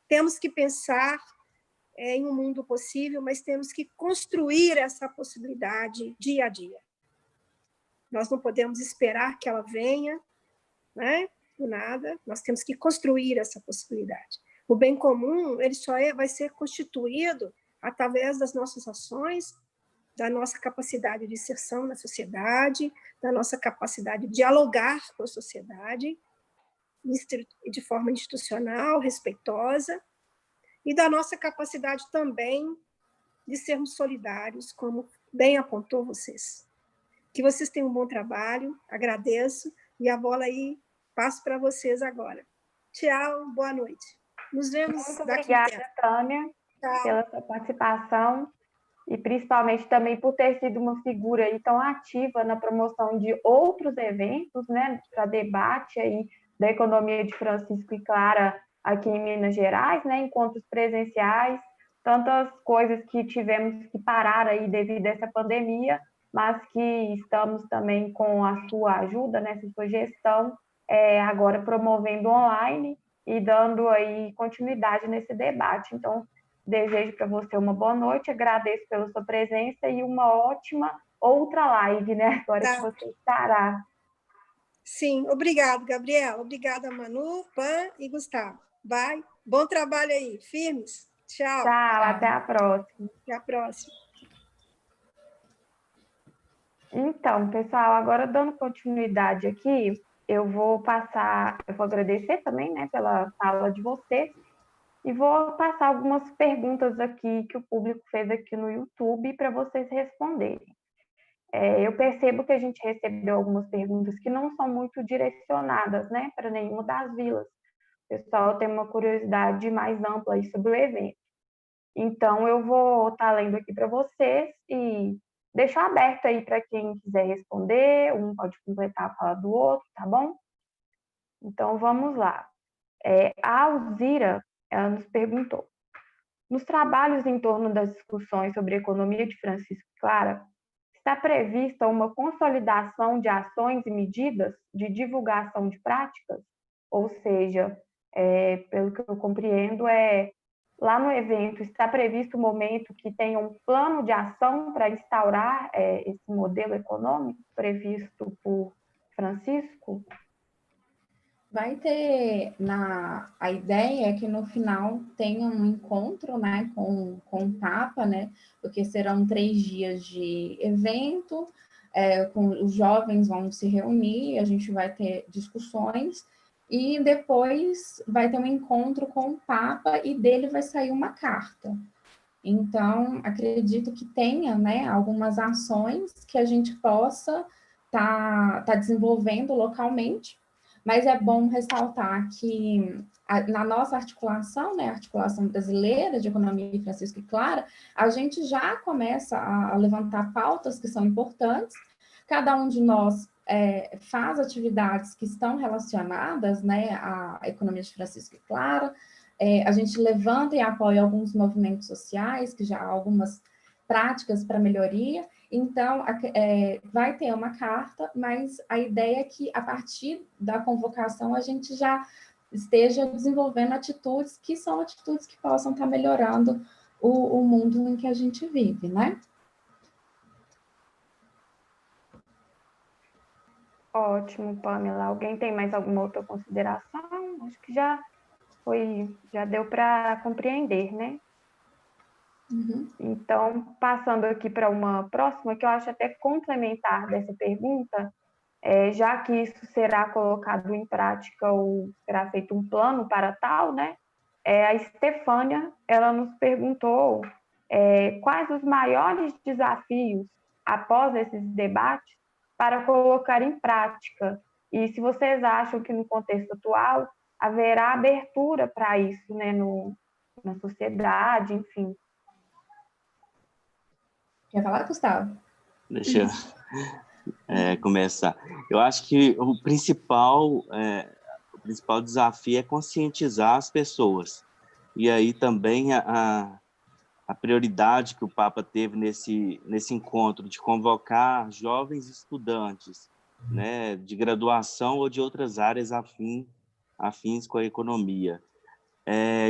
S2: Temos que pensar em um mundo possível, mas temos que construir essa possibilidade dia a dia. Nós não podemos esperar que ela venha, né, do nada, nós temos que construir essa possibilidade. O bem comum, ele só vai ser constituído através das nossas ações, da nossa capacidade de inserção na sociedade, da nossa capacidade de dialogar com a sociedade de forma institucional, respeitosa, e da nossa capacidade também de sermos solidários, como bem apontou vocês. Que vocês tenham um bom trabalho, agradeço, e a bola aí passo para vocês agora. Tchau, boa noite. Nos vemos
S1: Muito
S2: daqui a
S1: obrigada, Tânia,
S2: Tchau.
S1: pela sua participação e principalmente também por ter sido uma figura aí tão ativa na promoção de outros eventos, né, para debate aí da economia de Francisco e Clara aqui em Minas Gerais, né, encontros presenciais, tantas coisas que tivemos que parar aí devido a essa pandemia, mas que estamos também com a sua ajuda, nessa sua gestão, agora promovendo online e dando aí continuidade nesse debate. Então, desejo para você uma boa noite, agradeço pela sua presença e uma ótima outra live, né? Agora que você estará.
S2: Sim, obrigado, Gabriela. Obrigada, Manu, Pan e Gustavo. Vai, bom trabalho aí, firmes. Tchau.
S1: Tchau, até a próxima.
S2: Até a próxima.
S1: Então, pessoal, agora dando continuidade aqui, eu vou agradecer também, né, pela fala de vocês, e vou passar algumas perguntas aqui que o público fez aqui no YouTube para vocês responderem. Eu percebo que a gente recebeu algumas perguntas que não são muito direcionadas, né, para nenhuma das vilas. O pessoal tem uma curiosidade mais ampla aí sobre o evento. Então, eu vou estar lendo aqui para vocês e deixar aberto aí para quem quiser responder, um pode completar a fala do outro, tá bom? Então, vamos lá. A Alzira, ela nos perguntou: nos trabalhos em torno das discussões sobre a economia de Francisco e Clara, está prevista uma consolidação de ações e medidas de divulgação de práticas? Ou seja, pelo que eu compreendo, lá no evento está previsto um momento que tenha um plano de ação para instaurar esse modelo econômico previsto por Francisco?
S5: Vai ter, a ideia é que no final tenha um encontro, né, com o Papa, né, porque serão 3 dias de evento, com os jovens vão se reunir, a gente vai ter discussões, e depois vai ter um encontro com o Papa, e dele vai sair uma carta. Então, acredito que tenha, né, algumas ações que a gente possa tá desenvolvendo localmente, mas é bom ressaltar que na nossa articulação, né, a articulação brasileira de economia de Francisco e Clara, a gente já começa a levantar pautas que são importantes. Cada um de nós faz atividades que estão relacionadas, né, à economia de Francisco e Clara. a gente levanta e apoia alguns movimentos sociais, que já há algumas práticas para melhoria. Então, vai ter uma carta, mas a ideia é que, a partir da convocação, a gente já esteja desenvolvendo atitudes que são atitudes que possam estar melhorando o mundo em que a gente vive, né?
S1: Ótimo, Pamela. Alguém tem mais alguma outra consideração? Acho que já deu para compreender, né?
S5: Uhum.
S1: Então, passando aqui para uma próxima, que eu acho até complementar dessa pergunta, já que isso será colocado em prática ou será feito um plano para tal, né? A Estefânia, ela nos perguntou quais os maiores desafios após esses debates para colocar em prática, e se vocês acham que no contexto atual haverá abertura para isso, né, na sociedade, enfim.
S5: Quer falar, Gustavo?
S3: Deixa eu começar. Eu acho que o principal desafio é conscientizar as pessoas. E aí também a prioridade que o Papa teve nesse encontro de convocar jovens estudantes, né, de graduação ou de outras áreas afins com a economia,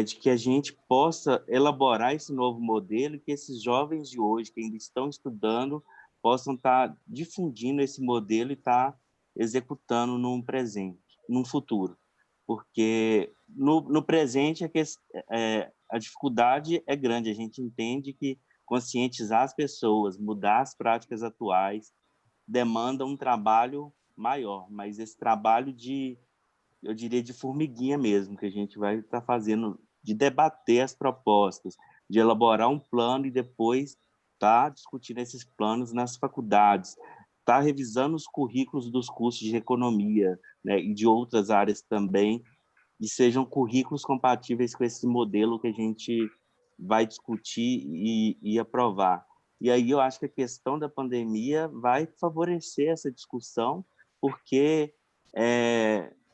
S3: de que a gente possa elaborar esse novo modelo e que esses jovens de hoje que ainda estão estudando possam estar difundindo esse modelo e estar executando num presente, num futuro. Porque no presente a dificuldade é grande, a gente entende que conscientizar as pessoas, mudar as práticas atuais, demanda um trabalho maior, mas esse trabalho eu diria, de formiguinha mesmo, que a gente vai estar fazendo, de debater as propostas, de elaborar um plano e depois estar discutindo esses planos nas faculdades, estar revisando os currículos dos cursos de economia, né, e de outras áreas também, e sejam currículos compatíveis com esse modelo que a gente vai discutir e aprovar. E aí eu acho que a questão da pandemia vai favorecer essa discussão, porque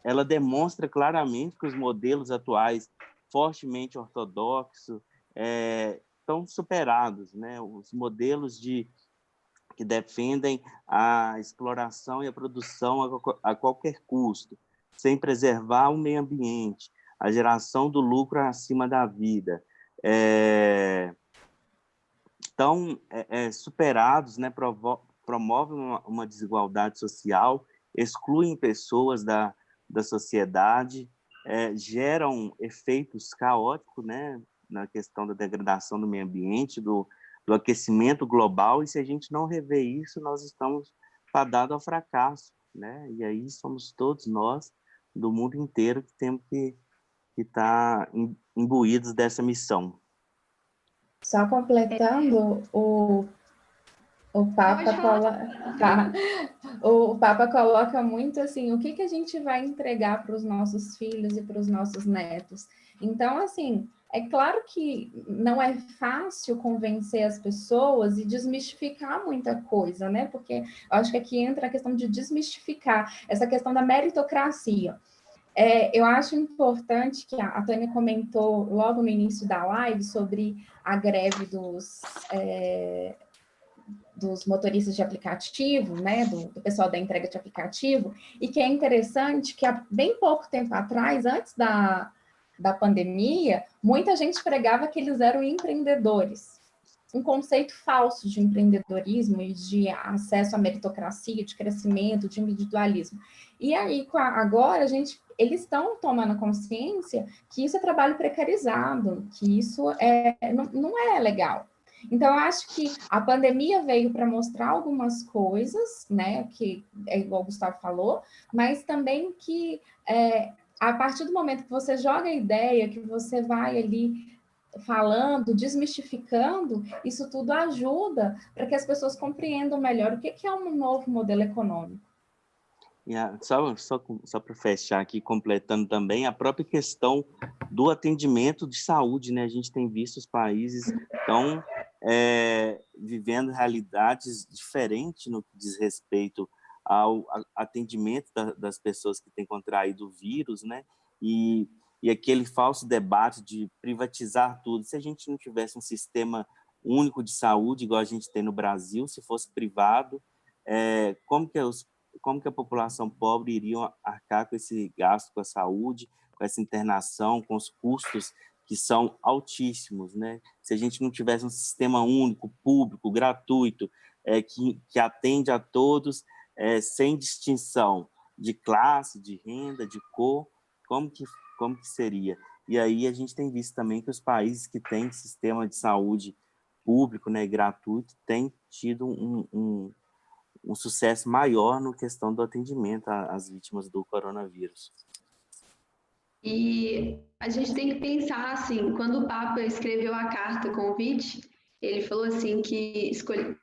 S3: ela demonstra claramente que os modelos atuais, fortemente ortodoxos, estão superados, né? Os modelos que defendem a exploração e a produção a qualquer custo, sem preservar o meio ambiente, a geração do lucro acima da vida, estão superados, né? Promovem uma desigualdade social, excluem pessoas da sociedade, geram efeitos caóticos, né? Na questão da degradação do meio ambiente, do aquecimento global, e se a gente não rever isso, nós estamos fadados ao fracasso, né? E aí somos todos nós, do mundo inteiro, que temos que estar imbuídos dessa missão.
S5: Só completando, o Papa coloca muito assim, o que a gente vai entregar para os nossos filhos e para os nossos netos. Então, assim, é claro que não é fácil convencer as pessoas e desmistificar muita coisa, né? Porque eu acho que aqui entra a questão de desmistificar essa questão da meritocracia. Eu acho importante que a Tânia comentou logo no início da live sobre a greve dos motoristas de aplicativo, né, do pessoal da entrega de aplicativo, e que é interessante que há bem pouco tempo atrás, antes da pandemia, muita gente pregava que eles eram empreendedores. Um conceito falso de empreendedorismo e de acesso à meritocracia, de crescimento, de individualismo. E aí, agora, eles estão tomando consciência que isso é trabalho precarizado, que isso não é legal. Então, eu acho que a pandemia veio para mostrar algumas coisas, né, que é igual o Gustavo falou, mas também que a partir do momento que você joga a ideia, que você vai ali falando, desmistificando, isso tudo ajuda para que as pessoas compreendam melhor o que é um novo modelo econômico.
S3: Só para fechar aqui, completando também, a própria questão do atendimento de saúde, né? A gente tem visto os países estão vivendo realidades diferentes no que diz respeito ao atendimento das pessoas que têm contraído o vírus, né? E e aquele falso debate de privatizar tudo. Se a gente não tivesse um sistema único de saúde, igual a gente tem no Brasil, se fosse privado, como que a população pobre iria arcar com esse gasto com a saúde, com essa internação, com os custos que são altíssimos, né? Se a gente não tivesse um sistema único, público, gratuito, que atende a todos, sem distinção de classe, de renda, de cor, como que seria? E aí a gente tem visto também que os países que têm sistema de saúde público, né, gratuito, têm tido um sucesso maior na questão do atendimento às vítimas do coronavírus.
S4: E a gente tem que pensar, assim, quando o Papa escreveu a carta convite, ele falou assim que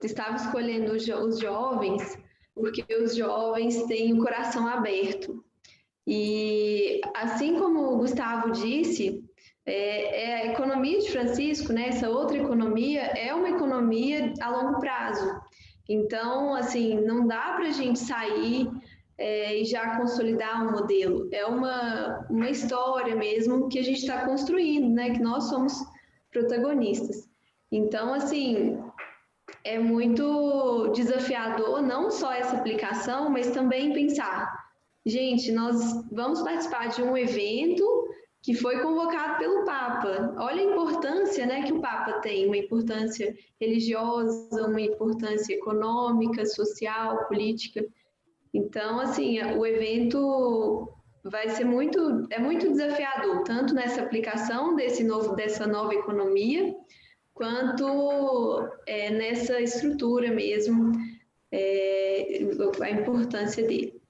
S4: estava escolhendo os jovens porque os jovens têm o coração aberto. E assim como o Gustavo disse, a economia de Francisco, né, essa outra economia, é uma economia a longo prazo. Então, assim, não dá para a gente sair e já consolidar um modelo. É uma história mesmo que a gente está construindo, né, que nós somos protagonistas. Então, assim, é muito desafiador não só essa aplicação, mas também pensar, gente, nós vamos participar de um evento que foi convocado pelo Papa. Olha a importância, né, que o Papa tem, uma importância religiosa, uma importância econômica, social, política. Então, assim, o evento vai ser muito desafiador, tanto nessa aplicação dessa nova economia, quanto nessa estrutura mesmo, a importância dele.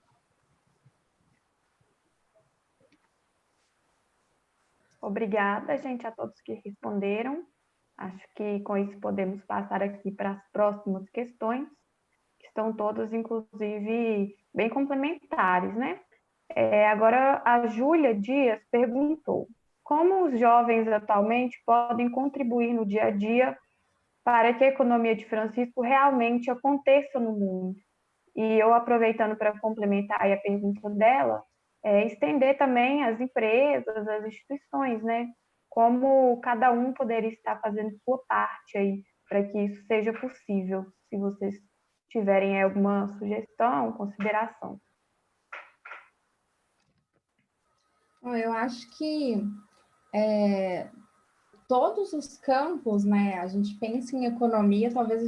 S1: Obrigada, gente, a todos que responderam. Acho que com isso podemos passar aqui para as próximas questões, que estão todas, inclusive, bem complementares, né? Agora, a Júlia Dias perguntou: como os jovens atualmente podem contribuir no dia a dia para que a economia de Francisco realmente aconteça no mundo? E eu, aproveitando para complementar a pergunta dela, estender também às empresas, às instituições, né? Como cada um poderia estar fazendo sua parte aí para que isso seja possível, se vocês tiverem alguma sugestão, consideração.
S5: Eu acho que todos os campos, né? A gente pensa em economia, talvez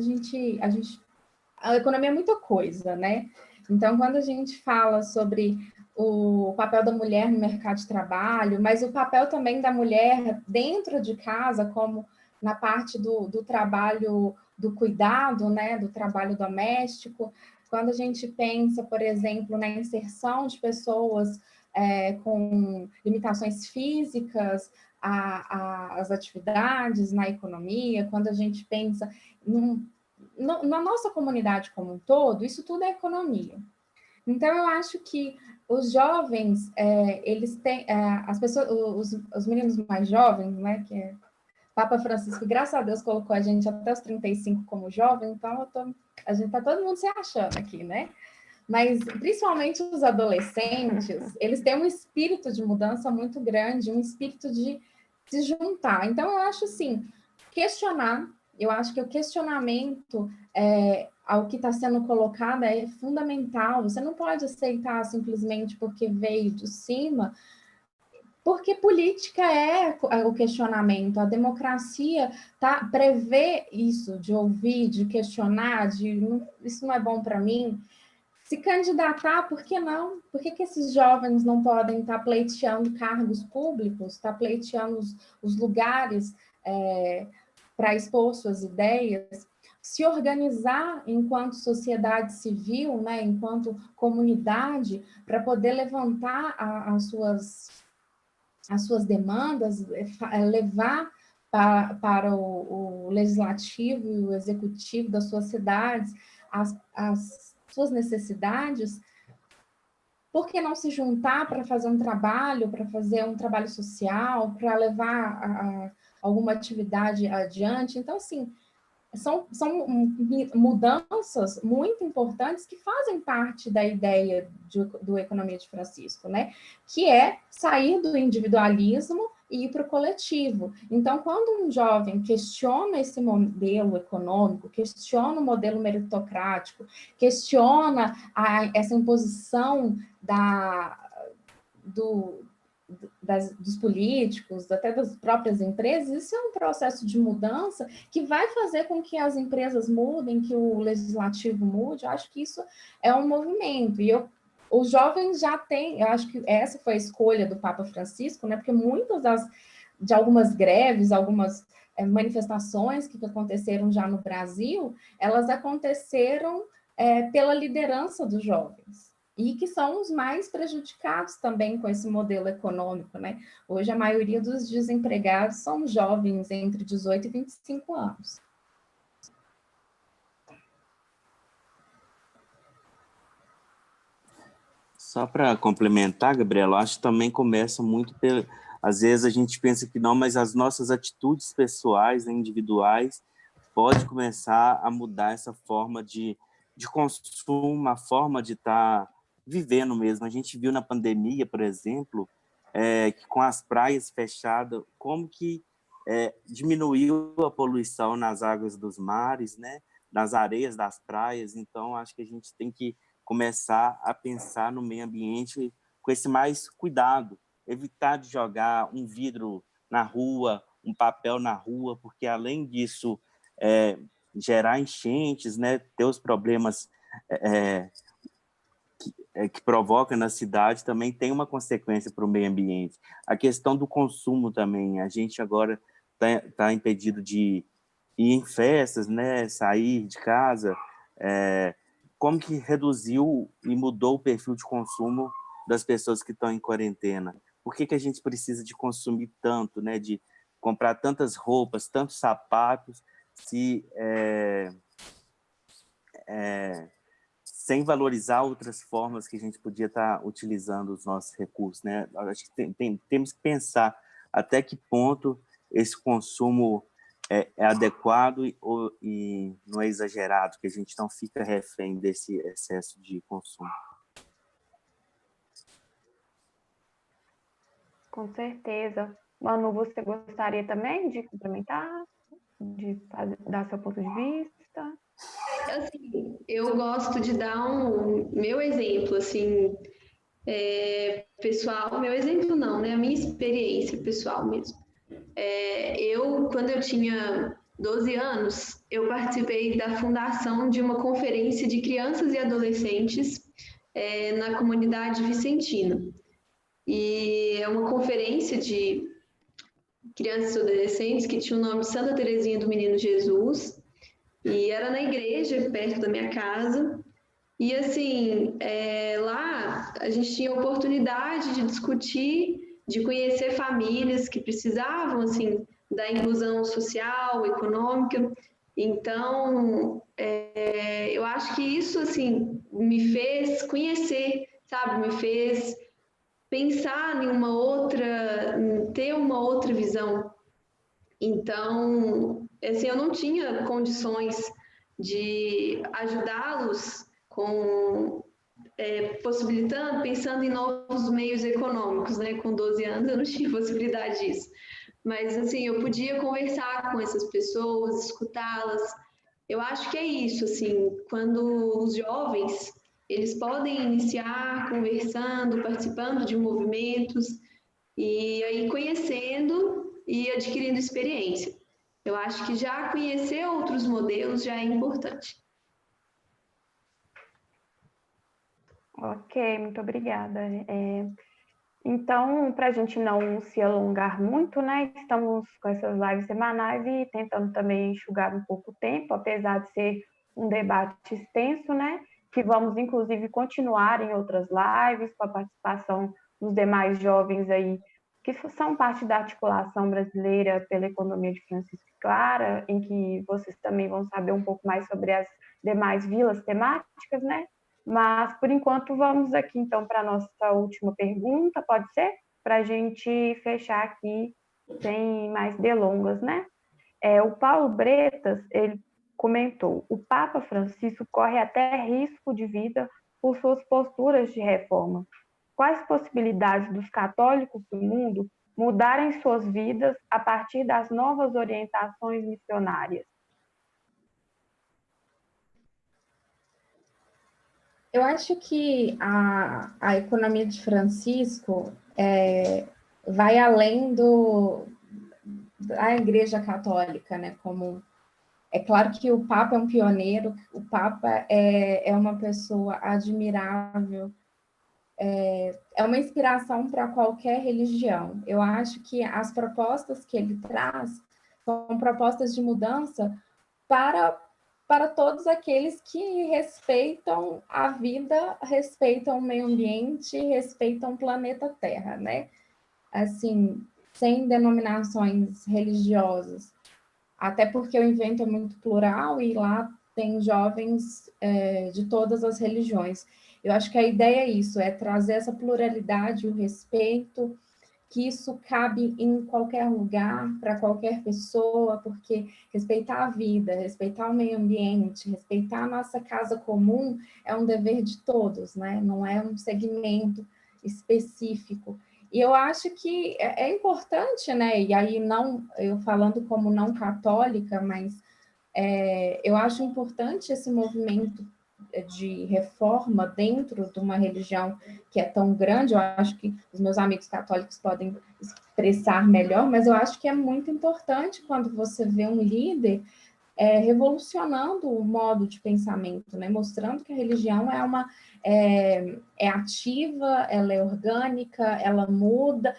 S5: a economia é muita coisa, né? Então, quando a gente fala sobre o papel da mulher no mercado de trabalho, mas o papel também da mulher dentro de casa, como na parte do trabalho do cuidado, né? Do trabalho doméstico, quando a gente pensa, por exemplo, na inserção de pessoas com limitações físicas, as atividades na economia, quando a gente pensa na nossa comunidade como um todo, isso tudo é economia. Então, eu acho que os jovens, eles têm, as pessoas, os meninos mais jovens, né, que Papa Francisco, graças a Deus, colocou a gente até os 35 como jovem, então a gente tá todo mundo se achando aqui, né? Mas, principalmente os adolescentes, eles têm um espírito de mudança muito grande, um espírito de se juntar. Então, eu acho, assim, eu acho que o questionamento ao que está sendo colocado é fundamental. Você não pode aceitar simplesmente porque veio de cima, porque política é o questionamento. A democracia prevê isso, de ouvir, de questionar, isso não é bom para mim. Se candidatar, por que não? Por que esses jovens não podem estar pleiteando cargos públicos, estar pleiteando os lugares para expor suas ideias? Se organizar enquanto sociedade civil, né, enquanto comunidade, para poder levantar as suas demandas, levar para o legislativo e o executivo das suas cidades as suas necessidades, por que não se juntar para fazer um trabalho social, para levar alguma atividade adiante? Então, assim, são mudanças muito importantes que fazem parte da ideia do Economia de Francisco, né? Que é sair do individualismo e ir para o coletivo. Então, quando um jovem questiona esse modelo econômico, questiona o modelo meritocrático, questiona essa imposição dos políticos, até das próprias empresas, isso é um processo de mudança que vai fazer com que as empresas mudem, que o legislativo mude. Eu acho que isso é um movimento. E os jovens já têm, eu acho que essa foi a escolha do Papa Francisco, né? Porque muitas de algumas greves, algumas manifestações que aconteceram já no Brasil, elas aconteceram pela liderança dos jovens. E que são os mais prejudicados também com esse modelo econômico, né? Hoje, a maioria dos desempregados são jovens entre 18 e 25 anos.
S3: Só para complementar, Gabriela, acho que também começa muito pelo... Às vezes a gente pensa que não, mas as nossas atitudes pessoais, né, individuais, pode começar a mudar essa forma de consumo, a forma de estar vivendo mesmo. A gente viu na pandemia, por exemplo, que com as praias fechadas, como que diminuiu a poluição nas águas dos mares, né? Nas areias das praias. Então, acho que a gente tem que começar a pensar no meio ambiente com esse mais cuidado, evitar de jogar um vidro na rua, um papel na rua, porque, além disso, gerar enchentes, né? Ter os problemas que provoca na cidade, também tem uma consequência para o meio ambiente. A questão do consumo também, a gente agora tá impedido de ir em festas, né, sair de casa, como que reduziu e mudou o perfil de consumo das pessoas que estão em quarentena? Por que a gente precisa de consumir tanto, né, de comprar tantas roupas, tantos sapatos, se sem valorizar outras formas que a gente podia estar utilizando os nossos recursos, né? Acho que temos que pensar até que ponto esse consumo é adequado e não é exagerado, que a gente não fica refém desse excesso de consumo.
S1: Com certeza. Manu, você gostaria também de complementar, dar seu ponto de vista?
S4: Assim, eu gosto de dar meu exemplo, assim, pessoal, meu exemplo não, né? A minha experiência pessoal mesmo. Quando eu tinha 12 anos, eu participei da fundação de uma conferência de crianças e adolescentes na comunidade vicentina. E é uma conferência de crianças e adolescentes que tinha o nome Santa Teresinha do Menino Jesus, e era na igreja, perto da minha casa. E, assim, lá a gente tinha oportunidade de discutir, de conhecer famílias que precisavam, assim, da inclusão social, econômica. Então, eu acho que isso, assim, me fez conhecer, sabe? Me fez pensar ter uma outra visão. Então, assim, eu não tinha condições de ajudá-los pensando em novos meios econômicos, né? Com 12 anos eu não tinha possibilidade disso. Mas, assim, eu podia conversar com essas pessoas, escutá-las. Eu acho que é isso, assim, quando os jovens, eles podem iniciar conversando, participando de movimentos e aí conhecendo e adquirindo experiência. Eu acho que já conhecer outros modelos já é importante.
S1: Ok, muito obrigada. Então, para a gente não se alongar muito, né? Estamos com essas lives semanais e tentando também enxugar um pouco o tempo, apesar de ser um debate extenso, né? Que vamos, inclusive, continuar em outras lives com a participação dos demais jovens aí, que são parte da articulação brasileira pela economia de Francisco Clara, em que vocês também vão saber um pouco mais sobre as demais vilas temáticas, né? Mas, por enquanto, vamos aqui, então, para a nossa última pergunta, pode ser? Para a gente fechar aqui sem mais delongas, né? O Paulo Bretas, ele comentou: o Papa Francisco corre até risco de vida por suas posturas de reforma. Quais possibilidades dos católicos do mundo mudarem suas vidas a partir das novas orientações missionárias?
S5: Eu acho que a economia de Francisco vai além da Igreja Católica, né? Como é claro que o Papa é um pioneiro, o Papa é uma pessoa admirável, é uma inspiração para qualquer religião. Eu acho que as propostas que ele traz são propostas de mudança para todos aqueles que respeitam a vida, respeitam o meio ambiente, respeitam o planeta Terra, né? Assim, sem denominações religiosas. Até porque o evento é muito plural e lá tem jovens de todas as religiões. Eu acho que a ideia é isso, é trazer essa pluralidade, o respeito, que isso cabe em qualquer lugar, para qualquer pessoa, porque respeitar a vida, respeitar o meio ambiente, respeitar a nossa casa comum é um dever de todos, né? Não é um segmento específico. E eu acho que é importante, né? E aí não, eu falando como não católica, mas eu acho importante esse movimento de reforma dentro de uma religião que é tão grande. Eu acho que os meus amigos católicos podem expressar melhor, mas eu acho que é muito importante quando você vê um líder revolucionando o modo de pensamento, né? Mostrando que a religião é ativa, ela é orgânica, ela muda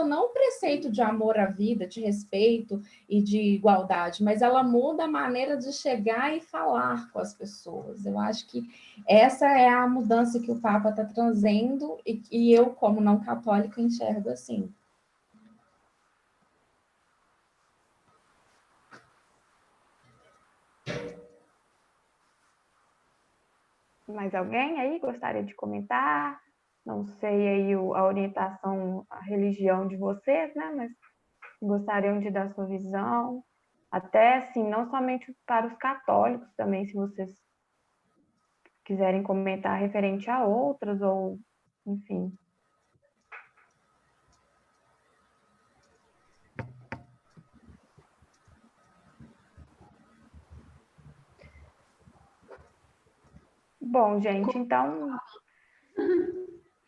S5: não o preceito de amor à vida, de respeito e de igualdade, mas ela muda a maneira de chegar e falar com as pessoas. Eu acho que essa é a mudança que o Papa está trazendo e eu, como não católica, enxergo assim.
S1: Mais alguém aí gostaria de comentar? Não sei aí a orientação, a religião de vocês, né? Mas gostariam de dar sua visão. Até, assim, não somente para os católicos também, se vocês quiserem comentar referente a outras, ou, enfim. Bom, gente, então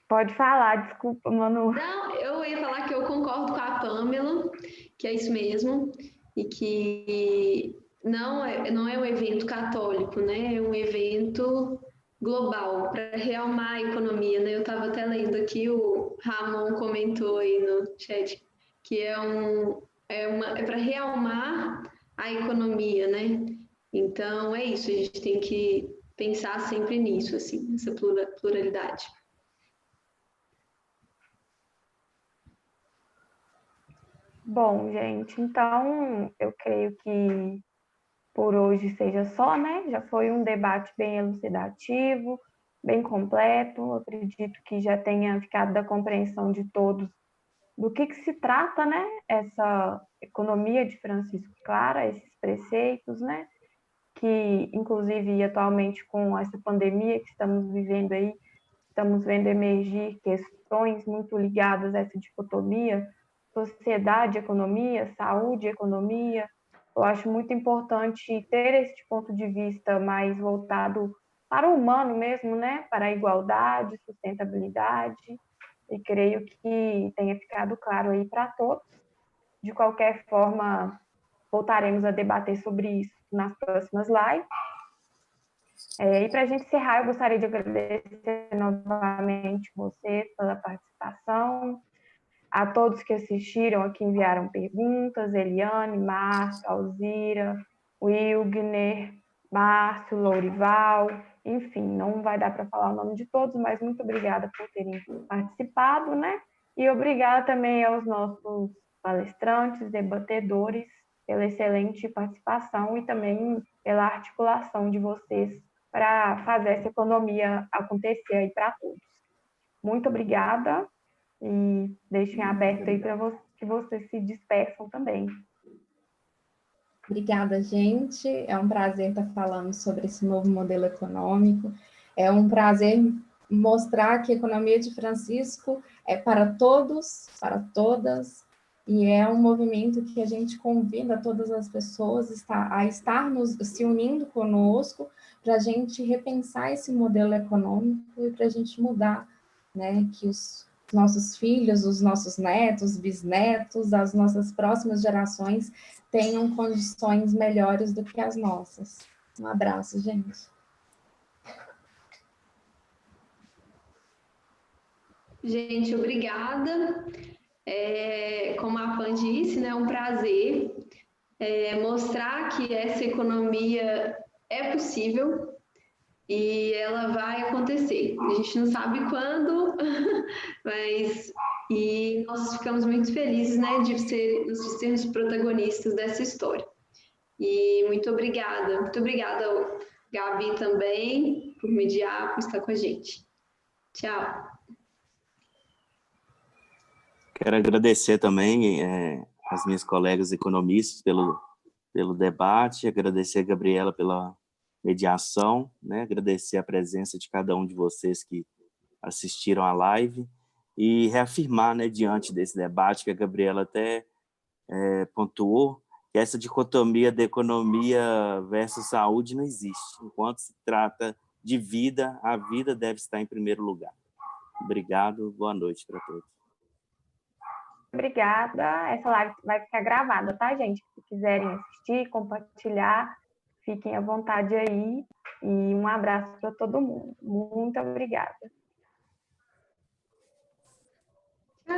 S1: pode falar, desculpa, Manu.
S4: Não, eu ia falar que eu concordo com a Pamela, que é isso mesmo, e que não é um evento católico, né? É um evento global para realmar a economia, né? Eu estava até lendo aqui, o Ramon comentou aí no chat que é para realmar a economia, né? Então é isso, a gente tem que pensar sempre nisso, assim, nessa pluralidade.
S1: Bom, gente, então eu creio que por hoje seja só, né? Já foi um debate bem elucidativo, bem completo. Eu acredito que já tenha ficado da compreensão de todos do que se trata, né? Essa economia de Francisco Clara, esses preceitos, né? Que, inclusive, atualmente com essa pandemia que estamos vivendo aí, estamos vendo emergir questões muito ligadas a essa dicotomia, sociedade, economia, saúde, economia. Eu acho muito importante ter esse ponto de vista mais voltado para o humano mesmo, né? Para a igualdade, sustentabilidade, e creio que tenha ficado claro aí para todos. De qualquer forma, voltaremos a debater sobre isso nas próximas lives. E para a gente encerrar, eu gostaria de agradecer novamente vocês pela participação, a todos que assistiram aqui, enviaram perguntas, Eliane, Márcio, Alzira, Wilgner, Márcio, Lourival, enfim, não vai dar para falar o nome de todos, mas muito obrigada por terem participado, né? E obrigada também aos nossos palestrantes, debatedores, pela excelente participação e também pela articulação de vocês para fazer essa economia acontecer aí para todos. Muito obrigada e deixem aberto aí para que vocês se despeçam também.
S5: Obrigada, gente. É um prazer estar falando sobre esse novo modelo econômico. É um prazer mostrar que a economia de Francisco é para todos, para todas, e é um movimento que a gente convida todas as pessoas a estar se unindo conosco para a gente repensar esse modelo econômico e para a gente mudar, né, que os nossos filhos, os nossos netos, bisnetos, as nossas próximas gerações tenham condições melhores do que as nossas. Um abraço, gente.
S4: Gente, obrigada. Como a Pan disse, né, é um prazer mostrar que essa economia é possível e ela vai acontecer. A gente não sabe quando, mas e nós ficamos muito felizes, né, de sermos protagonistas dessa história. E muito obrigada, Gabi, também, por mediar, por estar com a gente. Tchau.
S3: Quero agradecer também as minhas colegas economistas pelo debate, agradecer a Gabriela pela mediação, né? Agradecer a presença de cada um de vocês que assistiram à live e reafirmar, né, diante desse debate que a Gabriela até pontuou, que essa dicotomia da economia versus saúde não existe. Enquanto se trata de vida, a vida deve estar em primeiro lugar. Obrigado, boa noite para todos.
S1: Obrigada. Essa live vai ficar gravada, tá, gente? Se quiserem assistir, compartilhar, fiquem à vontade aí. E um abraço para todo mundo. Muito obrigada.